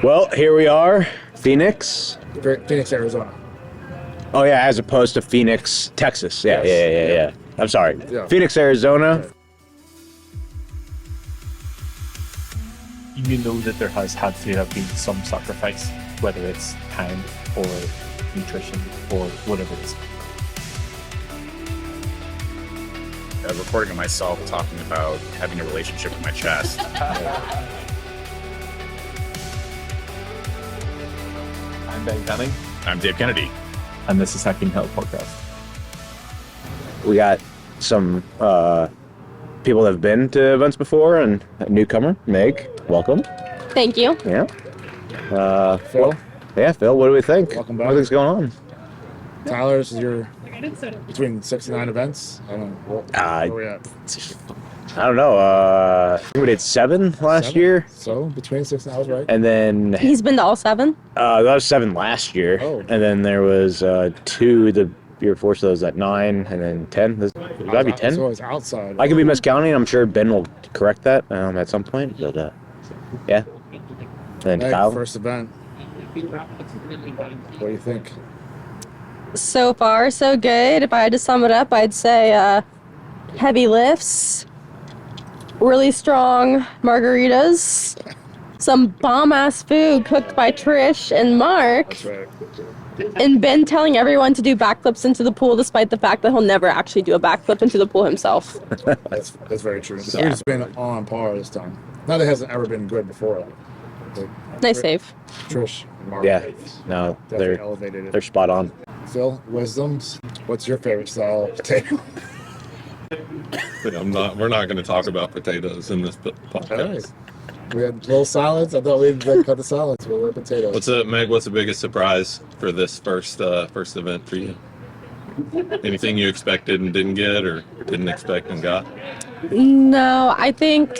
Well, here we are, Phoenix. Phoenix, Arizona. Oh yeah, as opposed to Phoenix, Texas. Yeah, Yes. yeah. I'm sorry. Yeah. Phoenix, Arizona. You know that there has had to have been some sacrifice, whether it's time or nutrition or whatever it is. Recording of myself talking about having a relationship with my chest. I'm Ben Cunning, I'm Dave Kennedy. and this is Hacking Hell Podcast. We got some people that have been to events before, and a newcomer, Meg. Welcome. Thank you. Yeah. Phil, Yeah, Phil. What do we think? Welcome back. What do you think's going on? Tyler, this is your between 69 events. I don't know. Where are we at? I don't know. I think we did 7 last 7? year, So between 6 and I was right. and then He's been to all 7. that was 7 last year, Oh. and then there was 2 the year before, so it was at 9, and then 10. Would that be 10? So it's outside. I could be miscounting. I'm sure Ben will correct that at some point. But yeah. And Meg, Kyle. first event. What do you think? So far, so good. If I had to sum it up, I'd say heavy lifts, really strong margaritas, some bomb-ass food cooked by Trish and Mark, That's right. and Ben telling everyone to do backflips into the pool despite the fact that he'll never actually do a backflip into the pool himself. That's very true. The food's been on par this time. Not that it hasn't ever been good before. Like, Nice save. Trish and Mark. Yeah. No, Definitely elevated it. they're spot on. Phil, wisdoms. What's your favorite style of potato? We're not going to talk about potatoes in this podcast. Nice. We had little salads. I thought we'd cut the salads with little potatoes. Meg? What's the biggest surprise for this first event for you? Anything you expected and didn't get, or didn't expect and got? No, I think,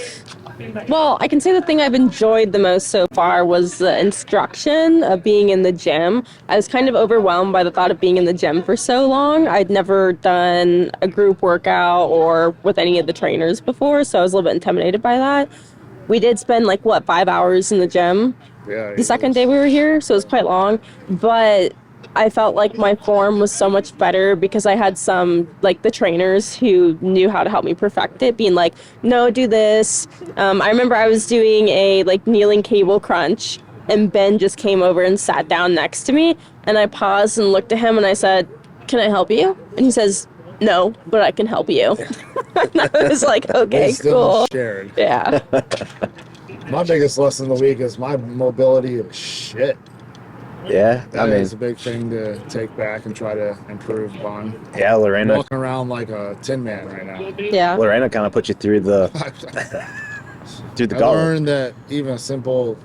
well, I can say the thing I've enjoyed the most so far was the instruction of being in the gym. I was kind of overwhelmed by the thought of being in the gym for so long. I'd never done a group workout or with any of the trainers before, so I was a little bit intimidated by that. We did spend 5 hours in the gym Yeah. the second day we were here, so it was quite long, but I felt like my form was so much better because I had some, the trainers who knew how to help me perfect it, being like, no, do this. I remember I was doing a, kneeling cable crunch, and Ben just came over and sat down next to me, and I paused and looked at him, and I said, can I help you? And he says, no, but I can help you. And I was like, okay, Wisdom cool. shared. Yeah. My biggest lesson of the week is my mobility of shit. Yeah. That is a big thing to take back and try to improve upon. Yeah, Lorena. Walking around like a tin man right now. Yeah. Lorena kind of put you through the I gauntlet. learned that even a simple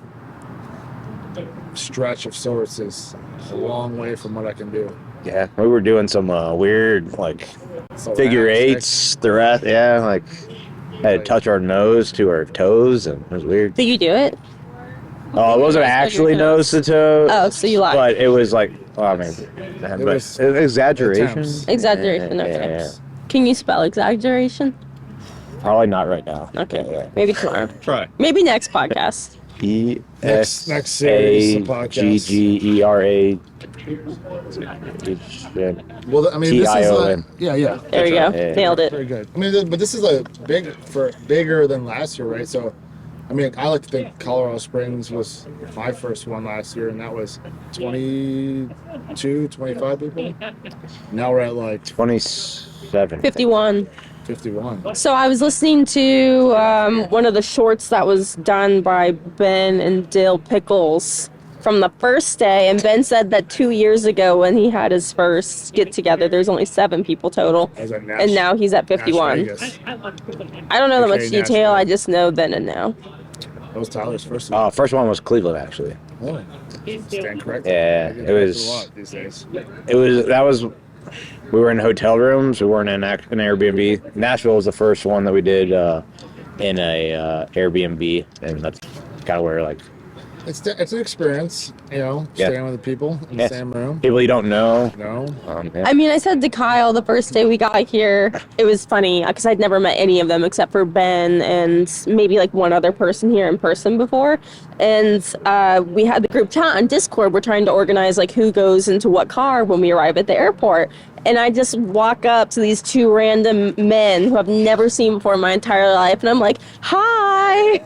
stretch of sorts is a long way from what I can do. Yeah, we were doing some weird So figure that's eights. The rest, yeah, had to touch our nose to our toes, and it was weird. Did you do it? Oh, it wasn't actually nose to toe. Oh, so you lied. But it was but was exaggeration. attempts. Exaggeration, Yeah, okay. yeah. Can you spell exaggeration? Probably not right now. Okay, Yeah. maybe tomorrow. Try. Maybe next podcast. Next series of podcasts. ESAGGERA. Well, I mean, this is TION. yeah. There we go. Yeah. Nailed it. Very good. I mean, but this is bigger than last year, right? So, I mean, I like to think Colorado Springs was my first one last year, and that was 22, 25 people. Now we're at 27. 51. 51. So I was listening to one of the shorts that was done by Ben and Dale Pickles from the first day, and Ben said that 2 years ago when he had his first get-together, there's only 7 people total, I was at and now he's at 51. Vegas. I don't know that much Okay, detail, Nashville. I just know then and now. That was Tyler's first one. First one was Cleveland, actually. Oh, stand correct. Yeah, I get it that was- a lot these days. We were in hotel rooms. We weren't in an Airbnb. Nashville was the first one that we did in a Airbnb, and that's kind of where It's an experience, Yeah. staying with the people in the Yes. same room. People you don't know. No, Yeah. I mean, I said to Kyle the first day we got here, it was funny because I'd never met any of them except for Ben and maybe like one other person here in person before. And we had the group chat on Discord. We're trying to organize like who goes into what car when we arrive at the airport. And I just walk up to these two random men who I've never seen before in my entire life. And I'm like, hi.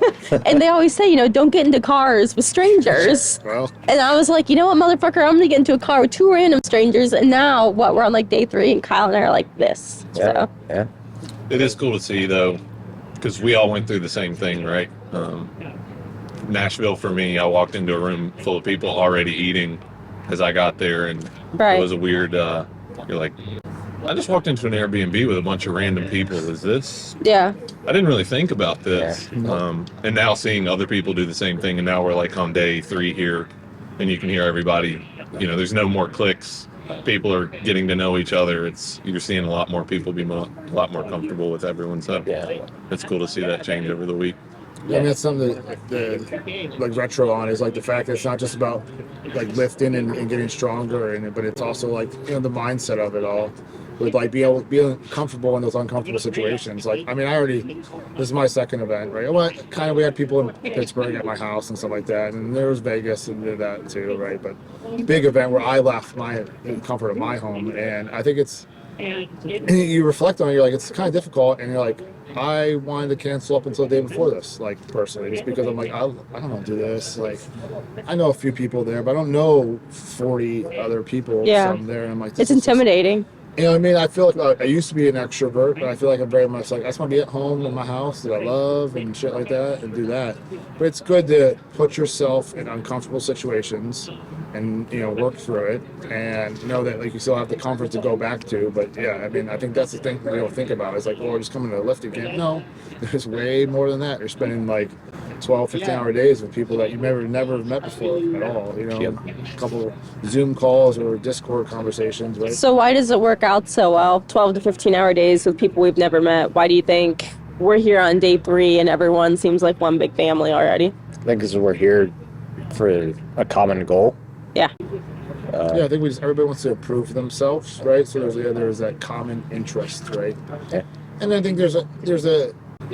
And they always say, don't get into cars with strangers. well, And I was like, you know what, motherfucker, I'm going to get into a car with two random strangers. And now, we're on like day 3 and Kyle and I are like this. Yeah. So, Yeah. It is cool to see though, because we all went through the same thing, right? Nashville for me, I walked into a room full of people already eating as I got there, and right. it was a weird. You're like, I just walked into an Airbnb with a bunch of random people. Is this? Yeah. I didn't really think about this. Yeah. And now seeing other people do the same thing, and now we're like on day 3 here, and you can hear everybody. There's no more clicks. People are getting to know each other. You're seeing a lot more people be a lot more comfortable with everyone. So Yeah. it's cool to see that change over the week. I mean, that's something that like retro on is like the fact that it's not just about like lifting and getting stronger, but it's also like the mindset of it all, with like being comfortable in those uncomfortable situations. Like, I mean, this is my second event, right? Well, we had people in Pittsburgh at my house and stuff like that, and there was Vegas and did that too, right? But big event where I left the comfort of my home, and I think you reflect on it, you're like, it's kind of difficult, and you're like, I wanted to cancel up until the day before this, like personally, just because I'm like, I don't want to do this. Like, I know a few people there, but I don't know 40 other people from there. And I'm like, it's intimidating. You know what I mean? I feel like I used to be an extrovert, but I feel like I'm very much like, I just want to be at home in my house that I love and shit like that and do that. But it's good to put yourself in uncomfortable situations and, work through it and know that, like, you still have the comfort to go back to. But yeah, I mean, I think that's the thing we don't think about. It's like, we're just coming to a lift again. No, there's way more than that. You're spending like 12, 15-hour days with people that you never met before at all. A couple Zoom calls or Discord conversations, right? So why does it work out so well? 12 to 15-hour days with people we've never met. Why do you think we're here on day 3 and everyone seems like one big family already? I think because we're here for a common goal. Yeah. I think everybody wants to improve themselves, right? So there's that common interest, right? Yeah. And I think there's a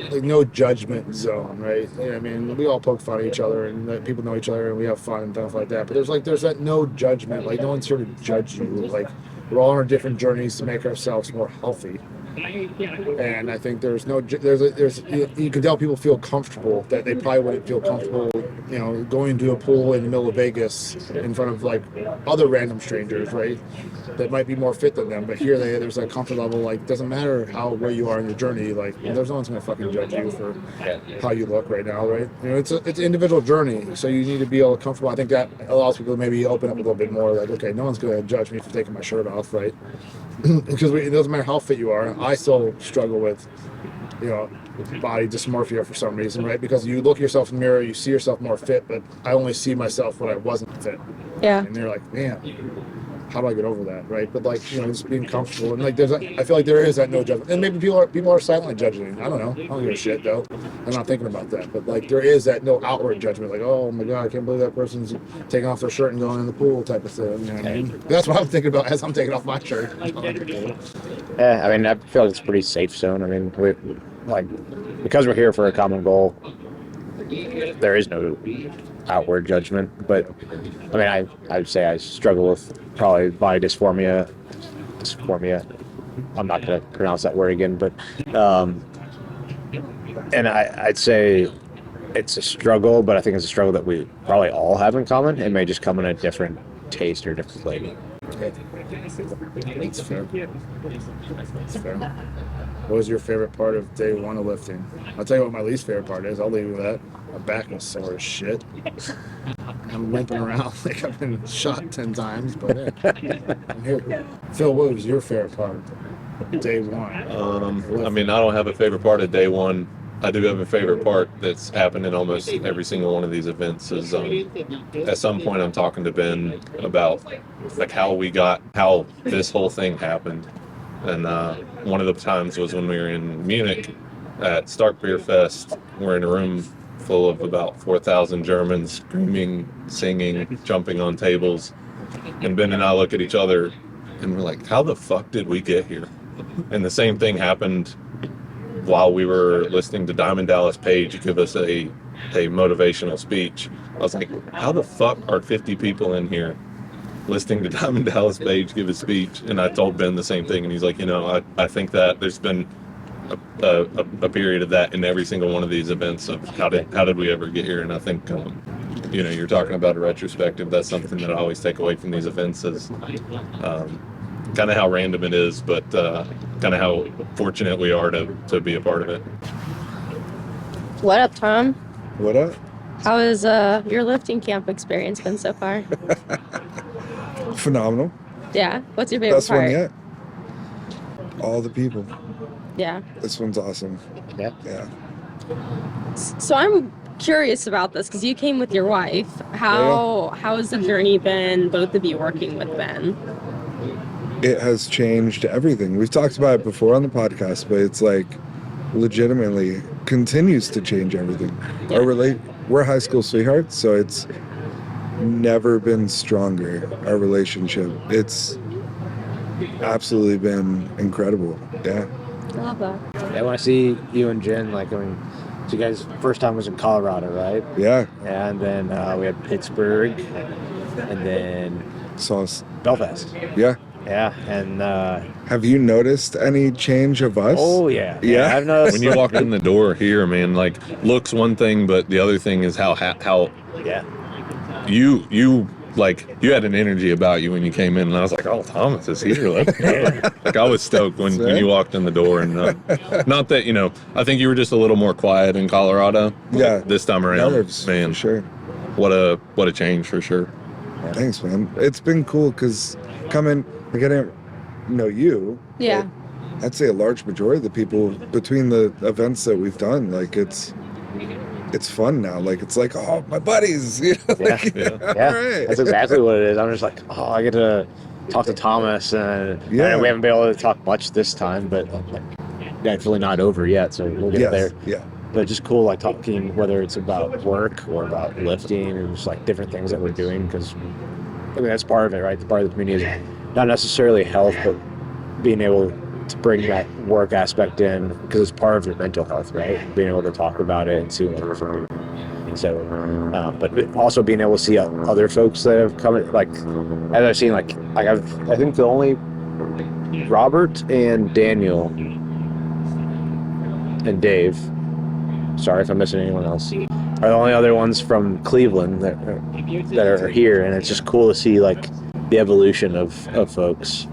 like no judgment zone, right? I mean, we all poke fun at each other, and people know each other, and we have fun and stuff like that. But there's that no judgment, like no one's here to judge you. Like, we're all on our different journeys to make ourselves more healthy. And I think you can tell people feel comfortable that they probably wouldn't feel comfortable, going to a pool in the middle of Vegas in front of like other random strangers, right? That might be more fit than them. But here there's a comfort level. Like, doesn't matter where you are in your journey. Like, there's no one's gonna fucking judge you for how you look right now, right? It's an individual journey, so you need to be able to comfortable. I think that allows people to maybe open up a little bit more. Like, okay, no one's gonna judge me for taking my shirt off, right? Because it doesn't matter how fit you are. I still struggle with, body dysmorphia for some reason, right? Because you look at yourself in the mirror, you see yourself more fit, but I only see myself when I wasn't fit. Yeah. And they're like, man, how do I get over that, right? But like, just being comfortable, and like, I feel like there is that no judgment, and maybe people are silently judging. I don't know. I don't give a shit though. I'm not thinking about that. But like, there is that no outward judgment, like, oh my god, I can't believe that person's taking off their shirt and going in the pool type of thing. You know what I mean? That's what I'm thinking about as I'm taking off my shirt. Yeah, I mean, I feel like it's a pretty safe zone. I mean, because we're here for a common goal, there is no outward judgment. But I mean, I'd say I struggle with probably body dysphoria. I'm not going to pronounce that word again, but and I'd say it's a struggle, but I think it's a struggle that we probably all have in common. It may just come in a different taste or different flavor. It's fair. It's fair. What was your favorite part of day 1 of lifting? I'll tell you what my least favorite part is. I'll leave you with that. My back was sore as shit. I'm limping around like I've been shot 10 times, but yeah, I'm here. Phil, what was your favorite part of day 1? I mean, I don't have a favorite part of day 1. I do have a favorite part that's happened in almost every single one of these events is at some point I'm talking to Ben about like how this whole thing happened. And one of the times was when we were in Munich at Stark Beer Fest. We're in a room full of about 4,000 Germans screaming, singing, jumping on tables. And Ben and I look at each other and we're like, how the fuck did we get here? And the same thing happened while we were listening to Diamond Dallas Page give us a motivational speech. I was like, how the fuck are 50 people in here listening to Diamond Dallas Page give a speech? And I told Ben the same thing, and he's like, I think that there's been a period of that in every single one of these events of how did we ever get here? And I think you're talking about a retrospective. That's something that I always take away from these events is kind of how random it is, but kind of how fortunate we are to be a part of it. What up, Tom? What up? How has your lifting camp experience been so far? Phenomenal. Yeah. What's your favorite Best part? one yet. All the people. Yeah. This one's awesome. Yeah. Yeah. So I'm curious about this because you came with your wife. How has the journey been, both of you working with Ben? It has changed everything. We've talked about it before on the podcast, but it's like legitimately continues to change everything. We're high school sweethearts, so it's never been stronger, our relationship. It's absolutely been incredible. Yeah. I love that. Yeah, when I see you and Jen, like, so you guys' first time was in Colorado, right? Yeah. And then we had Pittsburgh, and then Sauce. Belfast. Yeah. Yeah, and Have you noticed any change of us? oh yeah, Yeah. I've noticed. When you walked in the door here, man, like, looks one thing, but the other thing is how yeah, you had an energy about you when you came in, and I was like, oh, Thomas is here. Let's go. Like, I was stoked when you walked in the door, and not that, I think you were just a little more quiet in Colorado. Yeah. This time around, Nerves, man, for sure. what a change for sure. Thanks, man. It's been cool because I didn't know you. Yeah. but I'd say a large majority of the people between the events that we've done, like it's fun now. Like it's like, oh, my buddies. Like, yeah. all right. That's exactly what it is. I'm just like, oh, I get to talk to Thomas, and Yeah. we haven't been able to talk much this time, but like, definitely not over yet. So we'll get there. Yeah. But just cool, like talking, whether it's about work or about lifting or just like different things that we're doing, because that's part of it, right? The part of the community is not necessarily health, but being able to bring that work aspect in, because it's part of your mental health, right? Being able to talk about it and see what we're from. So, but also being able to see other folks that have come, like, as I've seen, like I think the only Robert and Daniel and Dave, sorry if I'm missing anyone else, are the only other ones from Cleveland that are here, and it's just cool to see like the evolution of folks.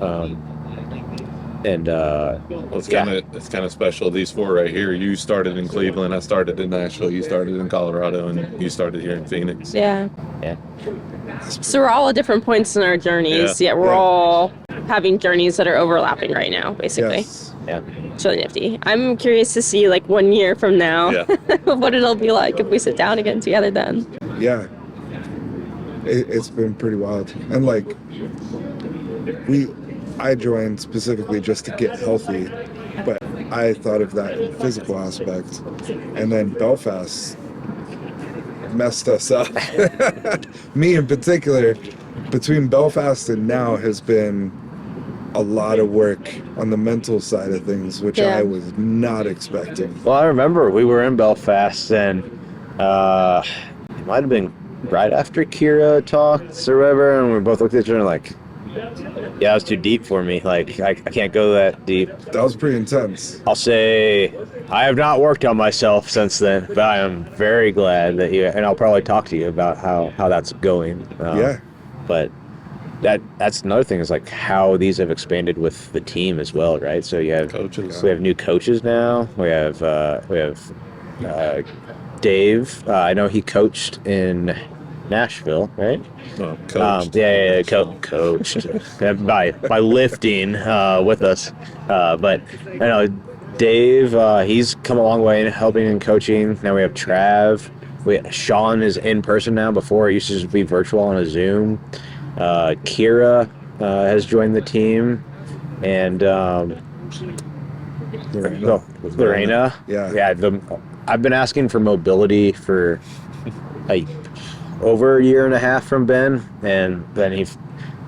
It's kind of special. These four right here. You started in Cleveland. I started in Nashville. You started in Colorado, and you started here in Phoenix. Yeah. Yeah. So we're all at different points in our journeys, yet we're all having journeys that are overlapping right now, basically. Yes. Yeah. It's really nifty. I'm curious to see, like, 1 year from now, what it'll be like if we sit down again together then. Yeah. It's been pretty wild. And like I joined specifically just to get healthy, but I thought of that physical aspect. And then Belfast messed us up. Me in particular, between Belfast and now has been a lot of work on the mental side of things, which I was not expecting. Well, I remember we were in Belfast, and it might have been right after Kira talked or whatever, and we both looked at each other like, yeah, that was too deep for me. Like, I can't go that deep. That was pretty intense. I'll say I have not worked on myself since then, but I am very glad that and I'll probably talk to you about how that's going. Yeah. But that's another thing, is like how these have expanded with the team as well, right? So you have Coaches. We have new coaches now. We have Dave. I know he coached in Nashville, right? Oh, coached. Coached by lifting with us. But I know Dave. He's come a long way in helping and coaching. Now we have Trav. Sean is in person now. Before it used to just be virtual on a Zoom. Kira has joined the team, and Lorena. Yeah. Yeah. I've been asking for mobility for like over a year and a half from Ben, and then he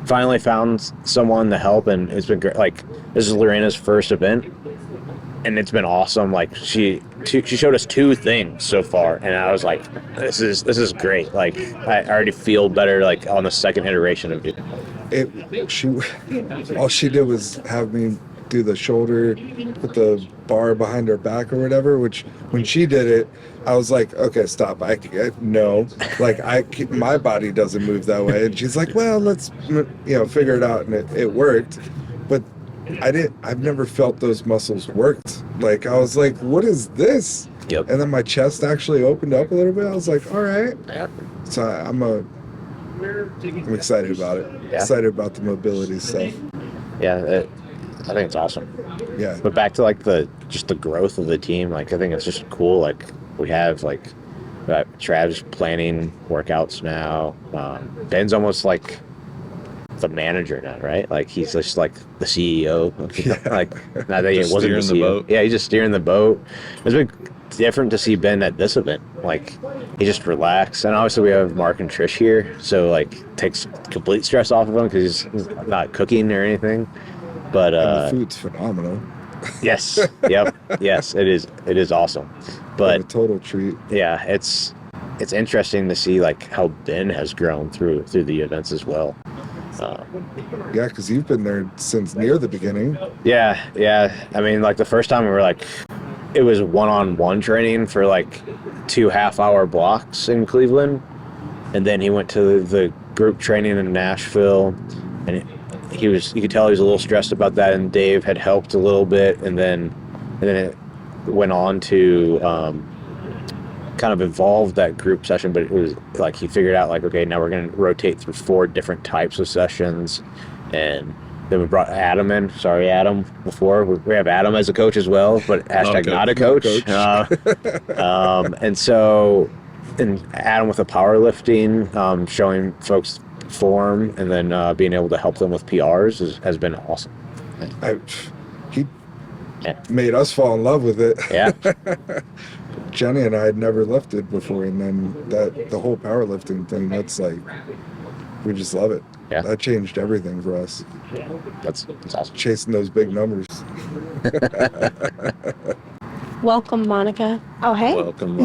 finally found someone to help, and it's been great. Like, this is Lorena's first event, and it's been awesome. Like, she showed us 2 things so far, and I was like, this is great. Like, I already feel better like on the second iteration of it. All she did was have me do the shoulder, put the bar behind her back or whatever, which when she did it, I was like, okay, stop. No, like my body doesn't move that way. And she's like, well, let's, figure it out. And it worked. But I've never felt those muscles worked. Like, I was like, what is this? Yep. And then my chest actually opened up a little bit. I was like, all right. Yep. So I'm excited about it. Yeah. Excited about the mobility stuff. Yeah, I think it's awesome. Yeah. But back to like the growth of the team, like I think it's just cool. Like we have like Trav's planning workouts now. Ben's almost like the manager now, right? Like he's just like the CEO. Like not that he Just wasn't the steering the CEO. boat. Yeah, he's just steering the boat. It's been different to see Ben at this event. Like he just relaxed, and obviously we have Mark and Trish here, so like takes complete stress off of him because he's not cooking or anything. But And the food's phenomenal. yes, yep, yes, it is awesome. But A total treat. yeah, it's interesting to see like how Ben has grown through the events as well. Yeah, because you've been there since near the beginning. Yeah. I mean, like the first time we were like, it was one-on-one training for like 2 half-hour blocks in Cleveland, and then he went to the group training in Nashville, and you could tell he was a little stressed about that, and Dave had helped a little bit, and then it went on to kind of evolve that group session, but it was like he figured out like, okay, now we're going to rotate through 4 different types of sessions, and then we brought Adam in. Sorry, Adam. Before we have Adam as a coach as well, but hashtag not a coach. And Adam with the powerlifting, showing folks form, and then being able to help them with PRs has been awesome. He Yeah. made us fall in love with it. Yeah. Jenny and I had never lifted before, and then the whole powerlifting thing, that's like, we just love it. Yeah. That changed everything for us. That's awesome. Chasing those big numbers. Welcome, Monica. Oh, hey. Welcome.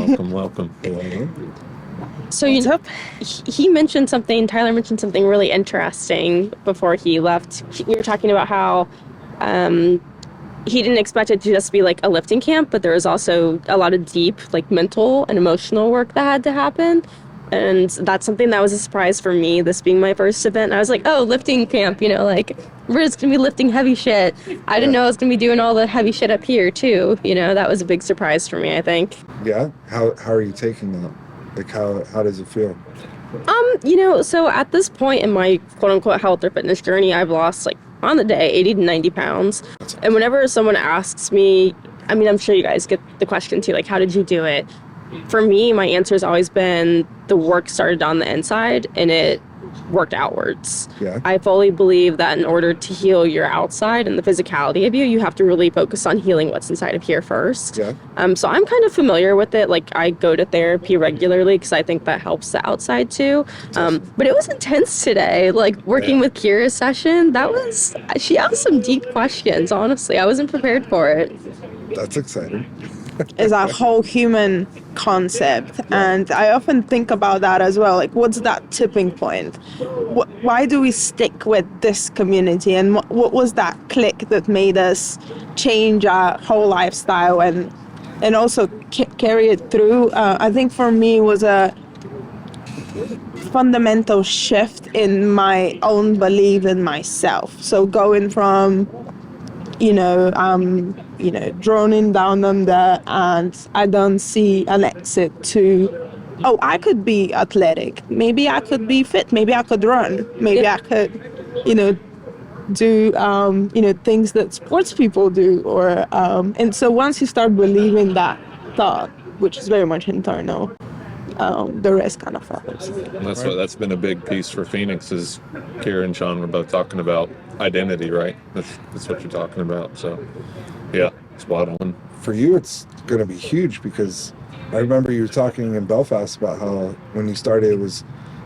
So What's up? he mentioned something. Tyler mentioned something really interesting before he left. You were talking about how he didn't expect it to just be like a lifting camp, but there was also a lot of deep, like mental and emotional work that had to happen. And that's something that was a surprise for me, this being my first event. And I was like, oh, lifting camp, like we're just gonna be lifting heavy shit. I didn't know I was gonna be doing all the heavy shit up here too. That was a big surprise for me, I think. Yeah? How are you taking that? Like, how does it feel? So at this point in my quote unquote health or fitness journey, I've lost like on the day 80 to 90 pounds. And whenever someone asks me, I mean, I'm sure you guys get the question too, like, how did you do it? For me, my answer has always been the work started on the inside and it worked outwards. Yeah. I fully believe that in order to heal your outside and the physicality of you, you have to really focus on healing what's inside of here first. Yeah. So I'm kind of familiar with it. Like I go to therapy regularly because I think that helps the outside too. But it was intense today. Like working with Kira's session, she asked some deep questions. Honestly, I wasn't prepared for it. That's exciting. Is a whole human concept, and I often think about that as well. Like, what's that tipping point? Why do we stick with this community, and what was that click that made us change our whole lifestyle and also carry it through? I think for me was a fundamental shift in my own belief in myself. So going from droning down under, and I don't see an exit to, I could be athletic. Maybe I could be fit. Maybe I could run. Maybe I could, do, things that sports people do. And so once you start believing that thought, which is very much internal, the rest kind of follows. That's been a big piece for Phoenix. Is Kira and Sean were both talking about identity, right? That's what you're talking about. So, yeah, spot on. For you, it's going to be huge because I remember you were talking in Belfast about how when you started, it was,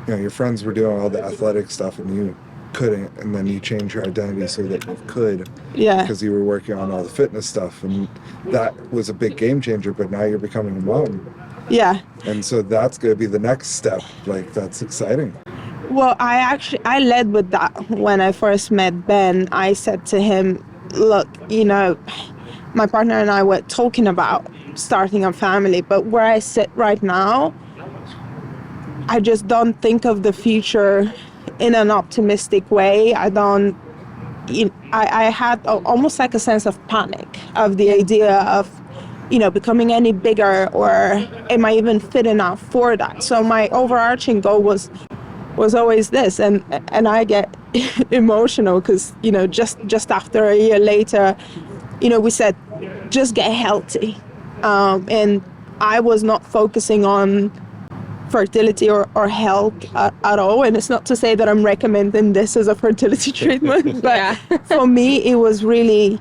your friends were doing all the athletic stuff and you couldn't, and then you changed your identity so that you could, Yeah. because you were working on all the fitness stuff, and that was a big game changer. But now you're becoming a mom, Yeah. and so that's going to be the next step. Like, that's exciting. Well, I led with that when I first met Ben. I said to him, look, my partner and I were talking about starting a family, but where I sit right now, I just don't think of the future in an optimistic way. I had almost like a sense of panic of the idea of, becoming any bigger, or am I even fit enough for that? So my overarching goal was always this, and I get emotional because just after a year later, we said just get healthy, and I was not focusing on fertility or health at all. And it's not to say that I'm recommending this as a fertility treatment, but for me it was really,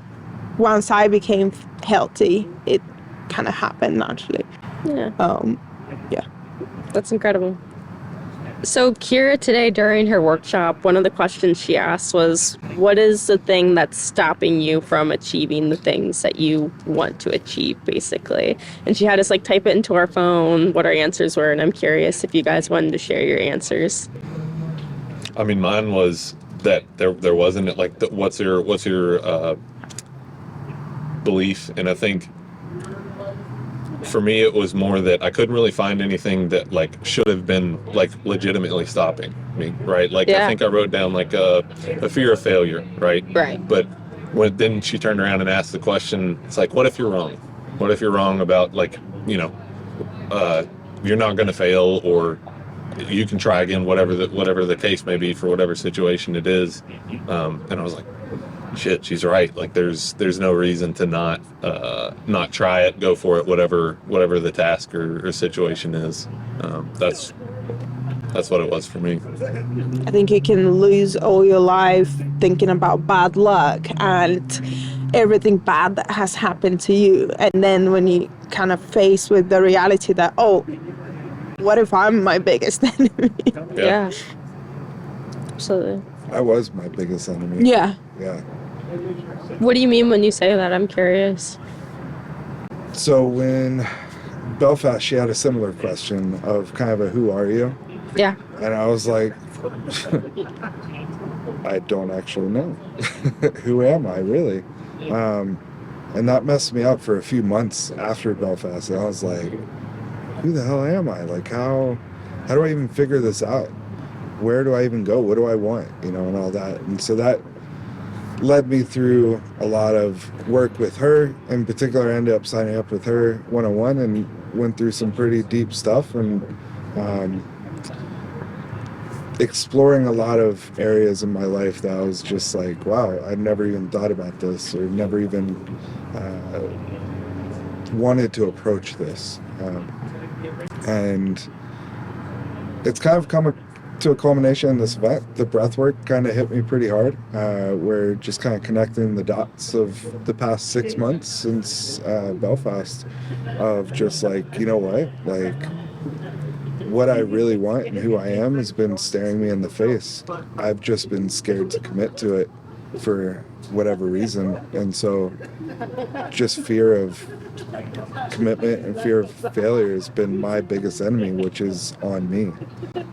once I became healthy, it kind of happened naturally. Yeah. That's incredible. So Kira today during her workshop, one of the questions she asked was, what is the thing that's stopping you from achieving the things that you want to achieve, basically? And she had us type it into our phone, what our answers were. And I'm curious if you guys wanted to share your answers. I mean, mine was that there wasn't what's your belief? And I think for me, it was more that I couldn't really find anything that should have been legitimately stopping me, right? I think I wrote down a fear of failure, right? Right. But then she turned around and asked the question, it's what if you're wrong? What if you're wrong about you're not going to fail, or you can try again, whatever the case may be for whatever situation it is. And I was like, shit, she's right. There's no reason to not try it, go for it, whatever the task or situation is. That's what it was for me. I think you can lose all your life thinking about bad luck and everything bad that has happened to you, and then when you kind of face with the reality that, oh, what if I'm my biggest enemy? Yeah. Absolutely. I was my biggest enemy. Yeah. What do you mean when you say that? I'm curious. So when Belfast, she had a similar question of kind of a who are you? Yeah. And I was like, I don't actually know. Who am I really? And that messed me up for a few months after Belfast. And I was like, who the hell am I? How do I even figure this out? Where do I even go? What do I want? And all that. And so that led me through a lot of work with her. In particular, I ended up signing up with her one-on-one and went through some pretty deep stuff and exploring a lot of areas in my life that I was just like, wow, I'd never even thought about this, or never even wanted to approach this. And it's kind of come to a culmination in this event. The breath work kind of hit me pretty hard. We're just kind of connecting the dots of the past 6 months since Belfast, of just what I really want and who I am has been staring me in the face. I've just been scared to commit to it for whatever reason. And so just fear of commitment and fear of failure has been my biggest enemy, which is on me.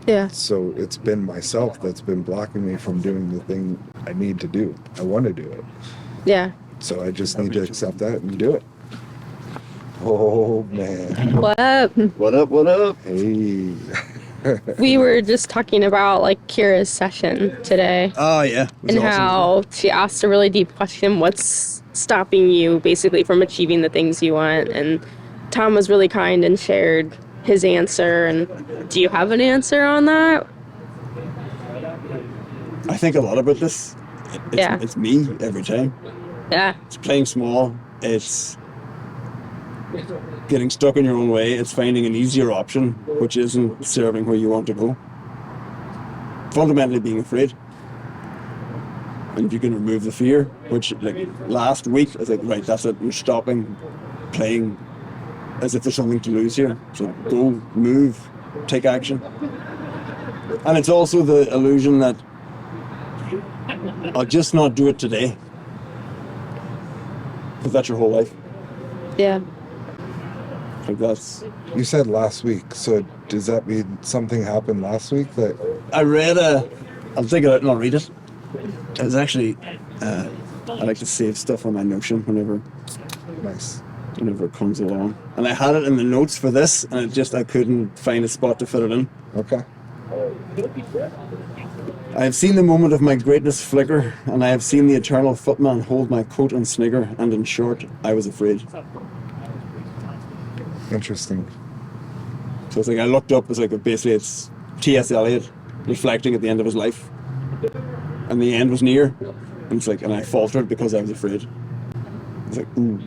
Yeah. So it's been myself that's been blocking me from doing the thing I need to do. I want to do it. Yeah. So I just need to accept that and do it. Oh, man. What up? What up? Hey. We were just talking about Kira's session today. Oh, yeah. And how she asked a really deep question, what's stopping you basically from achieving the things you want? And Tom was really kind and shared his answer. And do you have an answer on that? I think a lot about this. It's me every time. Yeah. It's playing small. It's getting stuck in your own way. It's finding an easier option, which isn't serving where you want to go. Fundamentally being afraid. And if you can remove the fear, which last week I was like, right, that's it. You're stopping playing as if there's something to lose here. So go, move, take action. And it's also the illusion that I'll just not do it today. But that's your whole life. Yeah. Like that's. You said last week, so does that mean something happened last week that? I read I'll take it out and I'll read it. It was actually, I like to save stuff on my Notion whenever it comes along. And I had it in the notes for this, and I couldn't find a spot to fit it in. Okay. I have seen the moment of my greatness flicker, and I have seen the eternal footman hold my coat and snigger, and in short, I was afraid. Interesting. So it's like I looked up, basically it's T.S. Eliot reflecting at the end of his life. And the end was near. And it's like, and I faltered because I was afraid. It's like, ooh.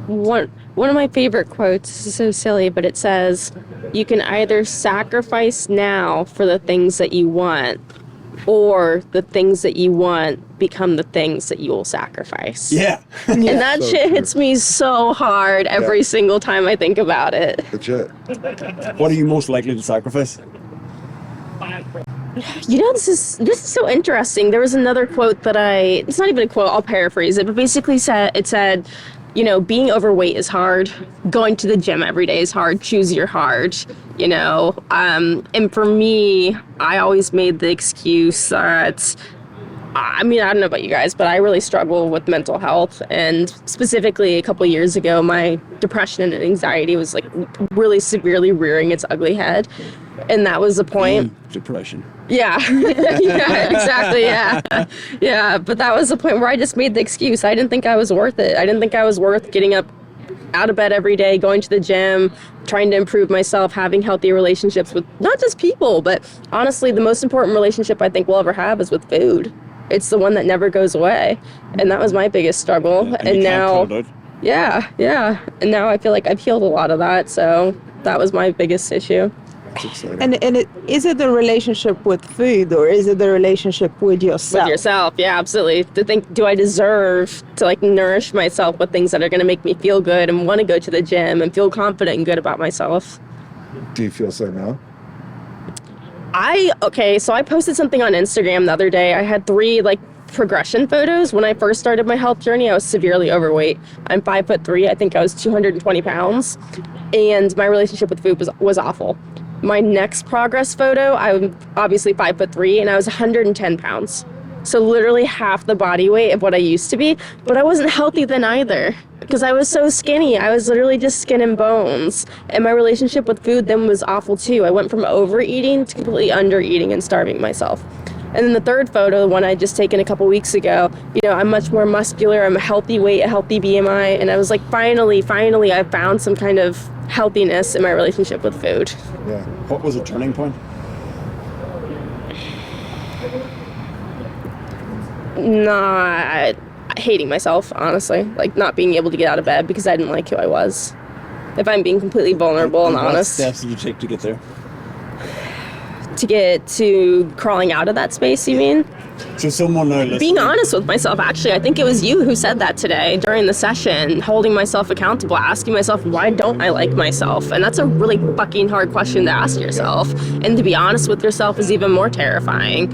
One of my favorite quotes, this is so silly, but it says, you can either sacrifice now for the things that you want, or the things that you want become the things that you will sacrifice. Yeah. And that So shit true. hits me so hard every single time I think about it. Legit. What are you most likely to sacrifice? You know, this is so interesting. There was another quote that it's not even a quote, I'll paraphrase it, but basically it said, you know, being overweight is hard. Going to the gym every day is hard. Choose your hard, you know. And for me, I always made the excuse that, I mean, I don't know about you guys, but I really struggle with mental health. And specifically a couple of years ago, my depression and anxiety was like really severely rearing its ugly head. And that was the point. Depression. Yeah. Yeah, exactly. Yeah. Yeah. But that was the point where I just made the excuse. I didn't think I was worth it. I didn't think I was worth getting up out of bed every day, going to the gym, trying to improve myself, having healthy relationships with not just people, but honestly, the most important relationship I think we'll ever have is with food. It's the one that never goes away. And that was my biggest struggle. Yeah, and you can't now, cut it out. yeah. And now I feel like I've healed a lot of that. So that was my biggest issue. That's exciting. And is it the relationship with food, or is it the relationship with yourself? With yourself, yeah, absolutely. To think, do I deserve to like nourish myself with things that are going to make me feel good and want to go to the gym and feel confident and good about myself? Do you feel so now? So I posted something on Instagram the other day. I had 3 like progression photos. When I first started my health journey, I was severely overweight. I'm 5'3". I think I was 220 pounds, and my relationship with food was awful. My next progress photo, I'm obviously 5'3", and I was 110 pounds. So literally half the body weight of what I used to be, but I wasn't healthy then either because I was so skinny. I was literally just skin and bones. And my relationship with food then was awful too. I went from overeating to completely undereating and starving myself. And then the third photo, the one I just taken a couple weeks ago, you know, I'm much more muscular. I'm a healthy weight, a healthy BMI. And I was like, finally, I found some kind of healthiness in my relationship with food. Yeah. What was a turning point? Not hating myself, honestly. Like not being able to get out of bed because I didn't like who I was. If I'm being completely vulnerable and what honest. steps did you take to get there? To get to crawling out of that space, you mean? So someone now listening, Being honest with myself, actually. I think it was you who said that today during the session, holding myself accountable, asking myself, why don't I like myself? And that's a really fucking hard question to ask yourself. And to be honest with yourself is even more terrifying.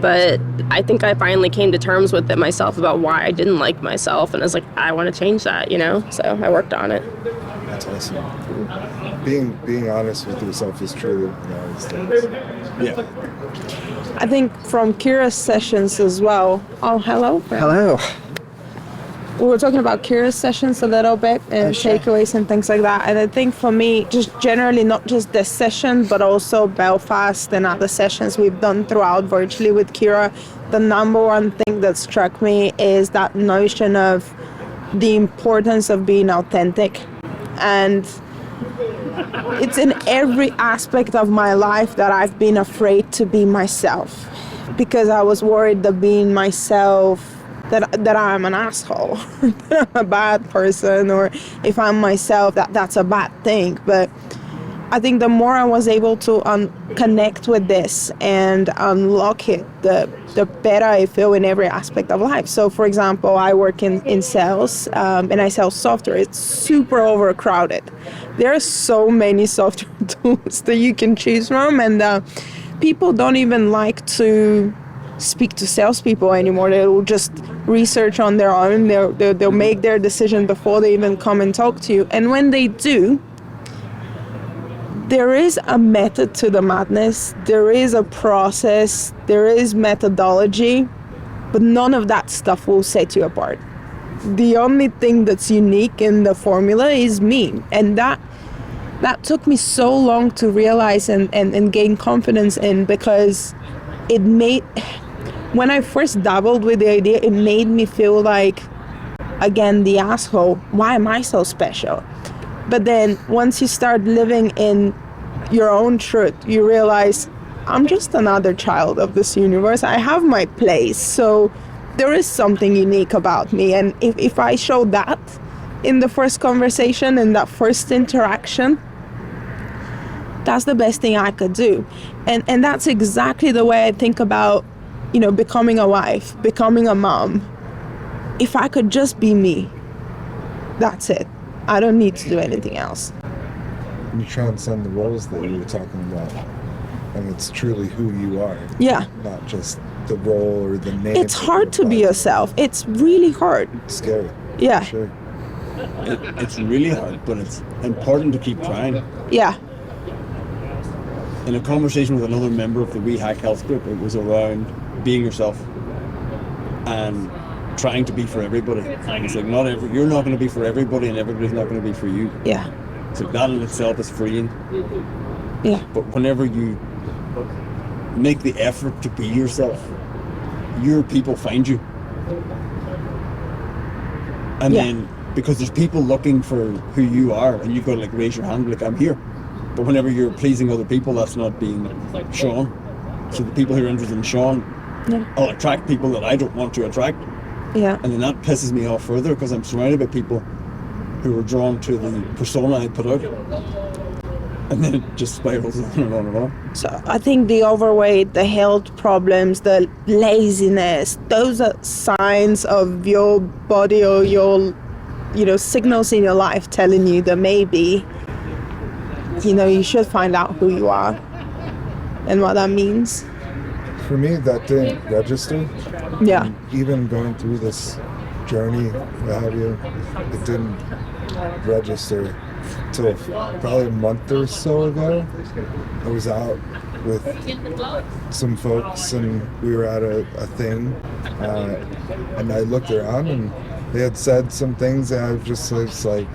But I think I finally came to terms with it myself about why I didn't like myself. And I was like, I want to change that, you know? So I worked on it. That's awesome. Being honest with yourself is true. yeah. I think from Kira's sessions as well. Oh, hello. Hello. We were talking about Kira's sessions a little bit and takeaways and things like that. And I think for me, just generally, not just this session, but also Belfast and other sessions we've done throughout virtually with Kira, the number one thing that struck me is that notion of the importance of being authentic. And it's in every aspect of my life that I've been afraid to be myself, because I was worried that being myself, that I'm an asshole, that I'm a bad person, or if I'm myself, that's a bad thing. But I think the more I was able to connect with this and unlock it, the better I feel in every aspect of life. So, for example, I work in sales and I sell software. It's super overcrowded. There are so many software tools that you can choose from, and people don't even like to speak to salespeople anymore. They will just research on their own. They'll make their decision before they even come and talk to you. And when they do, there is a method to the madness. There is a process. There is methodology, but none of that stuff will set you apart. The only thing that's unique in the formula is me. And that took me so long to realize and gain confidence in, because it made, when I first dabbled with the idea, it made me feel like, again, the asshole. Why am I so special? But then once you start living in your own truth, you realize I'm just another child of this universe. I have my place. So there is something unique about me. And if I show that in the first conversation, in that first interaction, that's the best thing I could do. And that's exactly the way I think about, becoming a wife, becoming a mom. If I could just be me, that's it. I don't need to do anything else. You transcend the roles that you were talking about, and it's truly who you are. Yeah. Not just the role or the name. It's hard to be yourself. It's really hard. It's scary. Yeah. For sure. It's really hard, but it's important to keep trying. Yeah. In a conversation with another member of the We Hack Health group, it was around being yourself and trying to be for everybody. It's like you're not going to be for everybody, and everybody's not going to be for you. Yeah. So that in itself is freeing. Yeah. But whenever you make the effort to be yourself, your people find you. And then, because there's people looking for who you are, and you've got to raise your hand, I'm here. But whenever you're pleasing other people, that's not being Sean. So the people who are interested in Sean, I'll attract people that I don't want to attract. Yeah. And then that pisses me off further, because I'm surrounded by people who are drawn to the persona I put out. And then it just spirals on and on and on. So I think the overweight, the health problems, the laziness, those are signs of your body or your, signals in your life telling you that maybe, you should find out who you are and what that means. For me, that didn't register. Yeah. Even going through this journey, what have you, it didn't register till probably a month or so ago. I was out with some folks and we were at a thing, and I looked around and they had said some things, and I was like,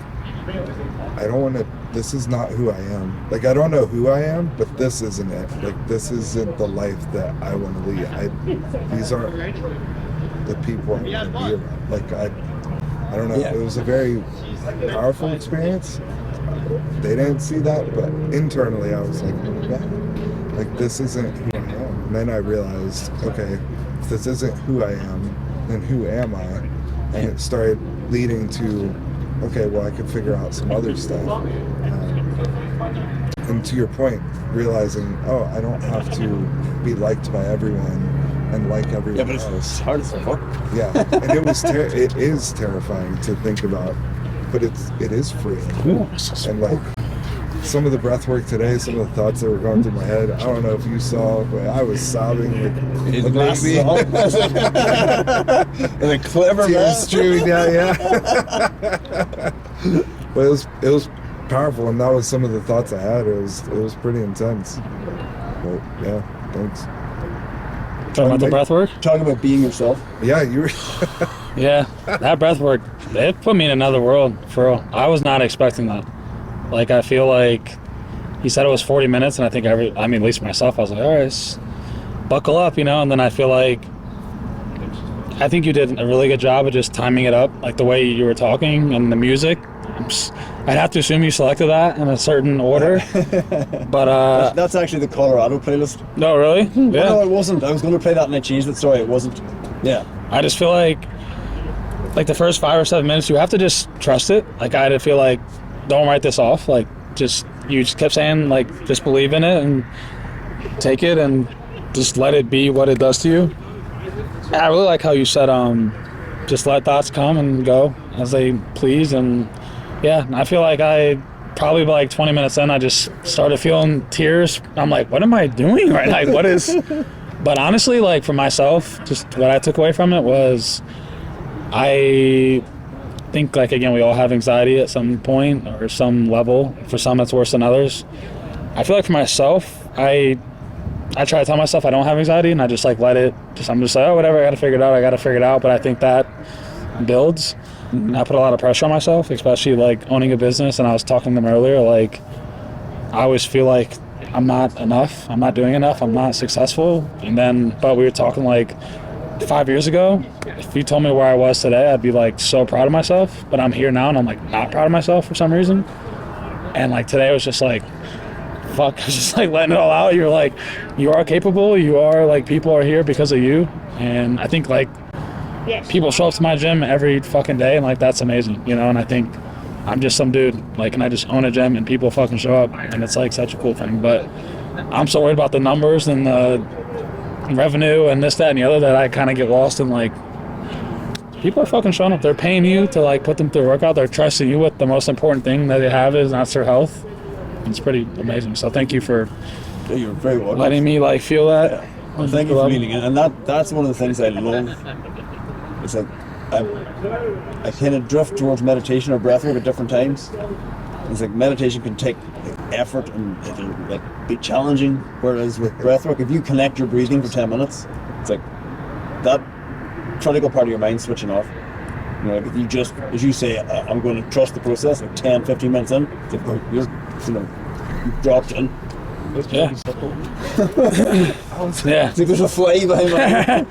I don't want to, this is not who I am. I don't know who I am, but this isn't it. This isn't the life that I want to lead. These aren't the people I want to be around. I don't know. Yeah. It was a very powerful experience. They didn't see that, but internally I was like, yeah, this isn't who I am. And then I realized, okay, if this isn't who I am, then who am I? And it started leading to, okay, well, I could figure out some other stuff. And to your point, realizing, oh, I don't have to be liked by everyone and like everyone else. Yeah, but it's hard as fuck. Yeah, and it is terrifying to think about, but it is freeing. And some of the breath work today, some of the thoughts that were going through my head, I don't know if you saw, but I was sobbing like a baby. And a clever man. Tears streaming down, yeah. But it was powerful, and that was some of the thoughts I had. It was pretty intense. But yeah, thanks. Talking about the breath work? Talking about being yourself. Yeah, you were. Yeah, that breath work, it put me in another world, for real. I was not expecting that. I feel like he said it was 40 minutes, and I think at least myself, I was like, all right, buckle up, and then I feel like, I think you did a really good job of just timing it up, the way you were talking and the music. I'd have to assume you selected that in a certain order, but that's actually the Colorado playlist. No, really? Yeah. No, it wasn't. I was going to play that and I changed it. Sorry, it wasn't. Yeah. I just feel like the first 5 or 7 minutes, you have to just trust it. I had to feel like, don't write this off. Just you just kept saying, like, just believe in it and take it and just let it be what it does to you. I really like how you said, just let thoughts come and go as they please. And yeah, I feel like I probably like 20 minutes in, I just started feeling tears. I'm like, what am I doing right now? Like, what is... But honestly, like, for myself, just what I took away from it was, I think, like, again, we all have anxiety at some point or some level. For some, it's worse than others. I feel like for myself, I try to tell myself I don't have anxiety, and I just, like, let it, I'm just like, oh, whatever, I gotta figure it out. But I think that builds. And I put a lot of pressure on myself, especially, like, owning a business. And I was talking to them earlier, like, I always feel like I'm not enough, I'm not doing enough, I'm not successful. And then, but we were talking, like, 5 years ago, if you told me where I was today, I'd be, like, so proud of myself. But I'm here now, and I'm, like, not proud of myself for some reason. And, like, today was just like, fuck, I was just, like, letting it all out. You're like, you are capable, you are, like, people are here because of you. And I think, like, people show up to my gym every fucking day, and, like, that's amazing, you know. And I think I'm just some dude, like, and I just own a gym, and people fucking show up, and it's, like, such a cool thing. But I'm so worried about the numbers and the revenue and this, that, and the other that I kind of get lost in, like, people are fucking showing up. They're paying you to, like, put them through a workout. They're trusting you with the most important thing that they have is that's their health. It's pretty amazing. So thank you for You're very welcome. letting me, like, feel that. Well, thank you for meeting it. And that's one of the things I love. It's like I kind of drift towards meditation or breathwork at different times. It's like meditation can take effort and it'll, like, be challenging, whereas with breathwork, if you connect your breathing for 10 minutes, it's like that critical part of your mind switching off. You know, like if you just, as you say, I'm going to trust the process, like 10, 15 minutes in, it's like you've dropped in. Yeah. Yeah. It's like there's a fly behind my head.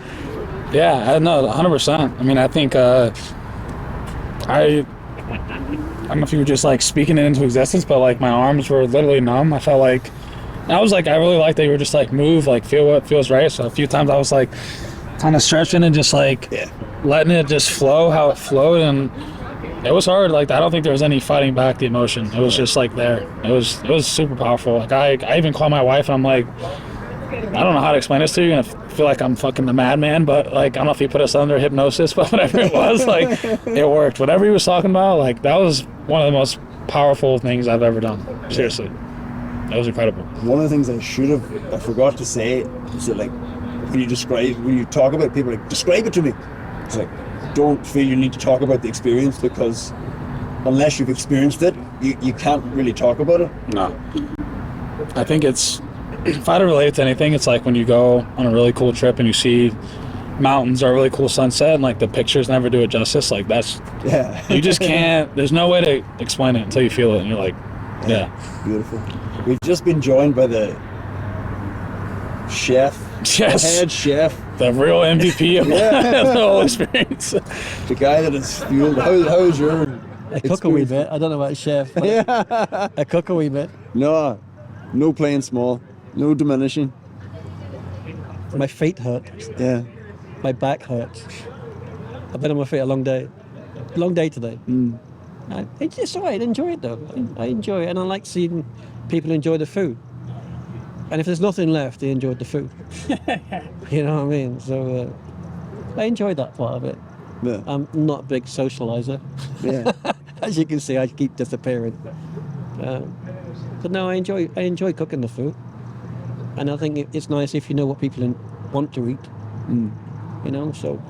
Yeah, no, 100%. I mean, I think I don't know if you were just, like, speaking it into existence, but, like, my arms were literally numb. I felt like, I was like, I really like that you were just, like, move, like, feel what feels right. So a few times I was, like, kind of stretching and just, like, letting it just flow how it flowed. And it was hard. Like, I don't think there was any fighting back the emotion. It was just, like, there. It was super powerful. Like, I even called my wife, and I'm like, I don't know how to explain this to you. And I feel like I'm fucking the madman, but, like, I don't know if he put us under hypnosis, but whatever it was, like, it worked. Whatever he was talking about, like, that was one of the most powerful things I've ever done. Seriously. That was incredible. One of the things I forgot to say is that, like, when you talk about people, like, describe it to me. It's like, don't feel you need to talk about the experience, because unless you've experienced it, you can't really talk about it. No. I think it's, if I had to relate it to anything, it's like when you go on a really cool trip and you see mountains or a really cool sunset, and, like, the pictures never do it justice. Like, that's, you just can't, there's no way to explain it until you feel it, and you're like, yeah. Beautiful. We've just been joined by the chef, Yes. the head chef, the real MVP of the whole experience. the guy that has fueled. How's your I cook a wee bit. I don't know about chef, but I cook a wee bit. No playing small, no diminishing. My feet hurt. Yeah. My back hurts. I've been on my feet a long day. Long day today. It's just all right. I enjoy it, though. I enjoy it, and I like seeing people enjoy the food. And if there's nothing left, they enjoyed the food. You know what I mean? So I enjoy that part of it. Yeah. I'm not a big socializer. Yeah. As you can see, I keep disappearing. But no, I enjoy cooking the food. And I think it's nice if you know what people want to eat. You know, so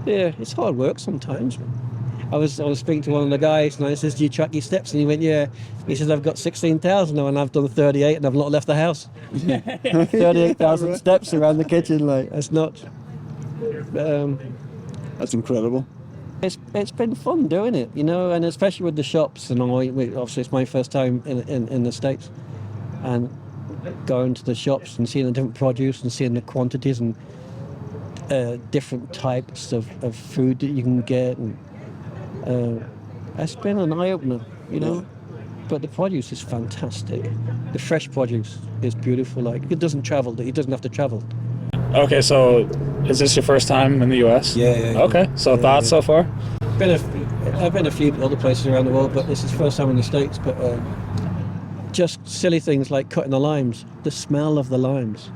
yeah, it's hard work sometimes. I was speaking to one of the guys, and I says, "Do you track your steps?" And he went, "Yeah." He says, "I've got 16,000 now, and I've done 38, and I've not left the house." 38,000 steps around the kitchen, like, that's not. That's incredible. It's been fun doing it, you know, and especially with the shops and all. Obviously, it's my first time in the States, and going to the shops and seeing the different produce and seeing the quantities and different types of food that you can get, and it's been an eye-opener, you know. But the produce is fantastic. The fresh produce is beautiful. Like, it doesn't have to travel. Okay, so is this your first time in the U.S.? Yeah. Okay, so thoughts so far? I've been a few other places around the world, but this is the first time in the States. But just silly things like cutting the limes. The smell of the limes.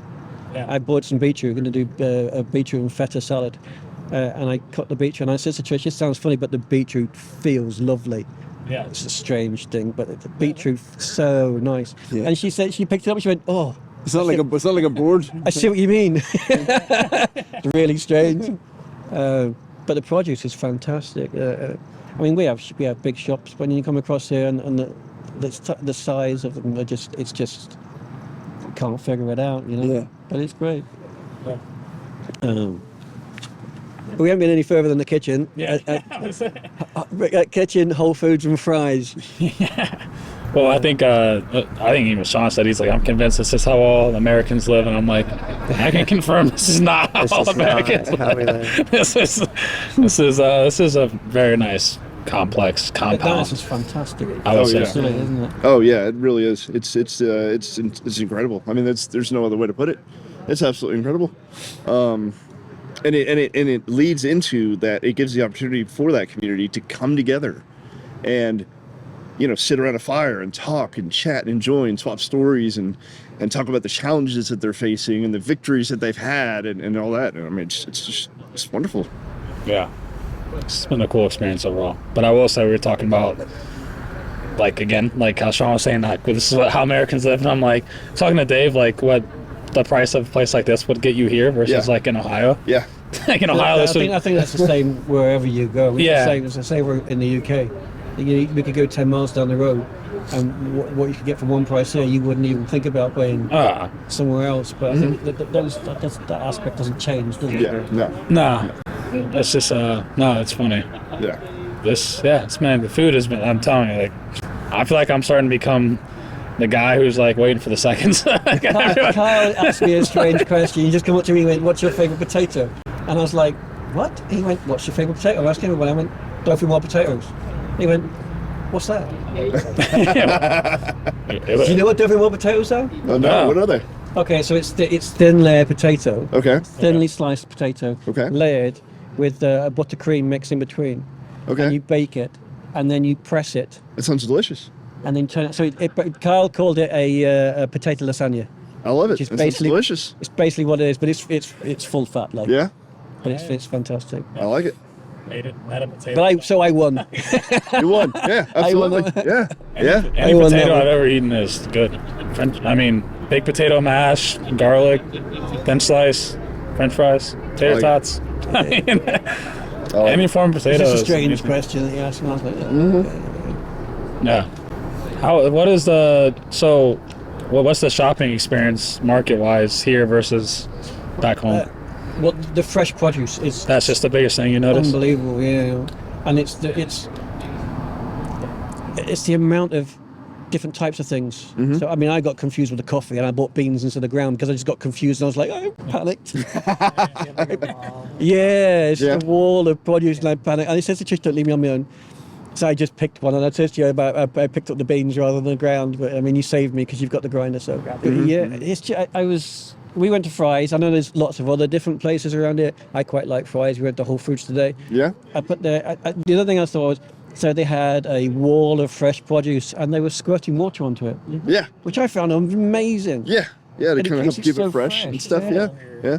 Yeah. I bought some beetroot. We're going to do a beetroot and feta salad. And I cut the beetroot, and I said to Trish, "This sounds funny, but the beetroot feels lovely." Yeah. It's a strange thing, but the beetroot so nice. Yeah. And she said she picked it up. She went, "Oh, It's not like a board. I see what you mean." Really strange. But the produce is fantastic. I mean, we have big shops. When you come across here, and the size of them are just, it's just, you can't figure it out, you know. Yeah. But it's great. But we haven't been any further than the kitchen. Yeah. Kitchen, Whole Foods, and fries. Well, I think even Sean said, he's like, I'm convinced this is how all Americans live, and I'm like, I can confirm this is not how all Americans live. This is a very nice, complex compound. This is fantastic. I would say. yeah. Silly, isn't it? Oh yeah, it really is. It's incredible. I mean, there's no other way to put it. It's absolutely incredible. And it leads into that. It gives the opportunity for that community to come together, and sit around a fire and talk and chat and enjoy and swap stories and talk about the challenges that they're facing and the victories that they've had and all that. And I mean, it's wonderful. Yeah. It's been a cool experience overall. But I will say, we were talking about, like, again, like how Sean was saying, like, this is how Americans live. And I'm like, talking to Dave, like, what the price of a place like this would get you here versus, like, in Ohio. Yeah. Like, in Ohio, I think that's the same wherever you go. It's the same in the UK. We could go 10 miles down the road, and what you could get for one price here, you wouldn't even think about paying somewhere else. But I think that aspect doesn't change, does it? Yeah. No. Nah. It's just, no, it's funny. Yeah. The food has been, I'm telling you, like, I feel like I'm starting to become the guy who's, like, waiting for the seconds. Kyle asked me a strange question. He just come up to me and went, "What's your favourite potato?" And I was like, "What?" He went, "What's your favourite potato?" I asked him, I went, "Tofu more potatoes." He went, "What's that?" Do you know what tofu more potatoes are? Oh, no. What are they? Okay, so it's thin layer potato. Okay. Thinly sliced potato. Okay. Layered with a buttercream mix in between. Okay. And you bake it, and then you press it. That sounds delicious. And then turn it. So Kyle called it a potato lasagna. I love it. Which is That sounds basically delicious. It's basically what it is, but it's full fat, like. Yeah. But it's fantastic. I like it. Made it out of potato. But I won. You won. Yeah. I won. Absolutely. Yeah. Yeah. Any potato I've ever eaten is good. Baked potato mash, garlic, thin slice, French fries, tater tots. Any form of potato. It's a is strange amazing. question that you asked me. I was like, Yeah. What's the shopping experience market-wise here versus back home? Well, the fresh produce is That's just the biggest thing you notice. unbelievable, yeah. And it's the amount of different types of things. Mm-hmm. So I mean, I got confused with the coffee, and I bought beans instead of ground because I just got confused, and I was like, I panicked. It's Yeah. the wall of produce, and I panicked. And he says to Trish, "Don't leave me on my own." So I just picked one, and I said to you about I picked up the beans rather than the ground. But I mean, you saved me because you've got the grinder. So yeah, it's just, we went to Fry's. I know there's lots of other different places around here. I quite like Fry's. We went to Whole Foods today. Yeah. The other thing I saw was, so they had a wall of fresh produce, and they were squirting water onto it. Yeah. Which I found amazing. Yeah. Yeah. To And it kind of keeps help it keep so it fresh and fresh, stuff. yeah. Yeah. Yeah.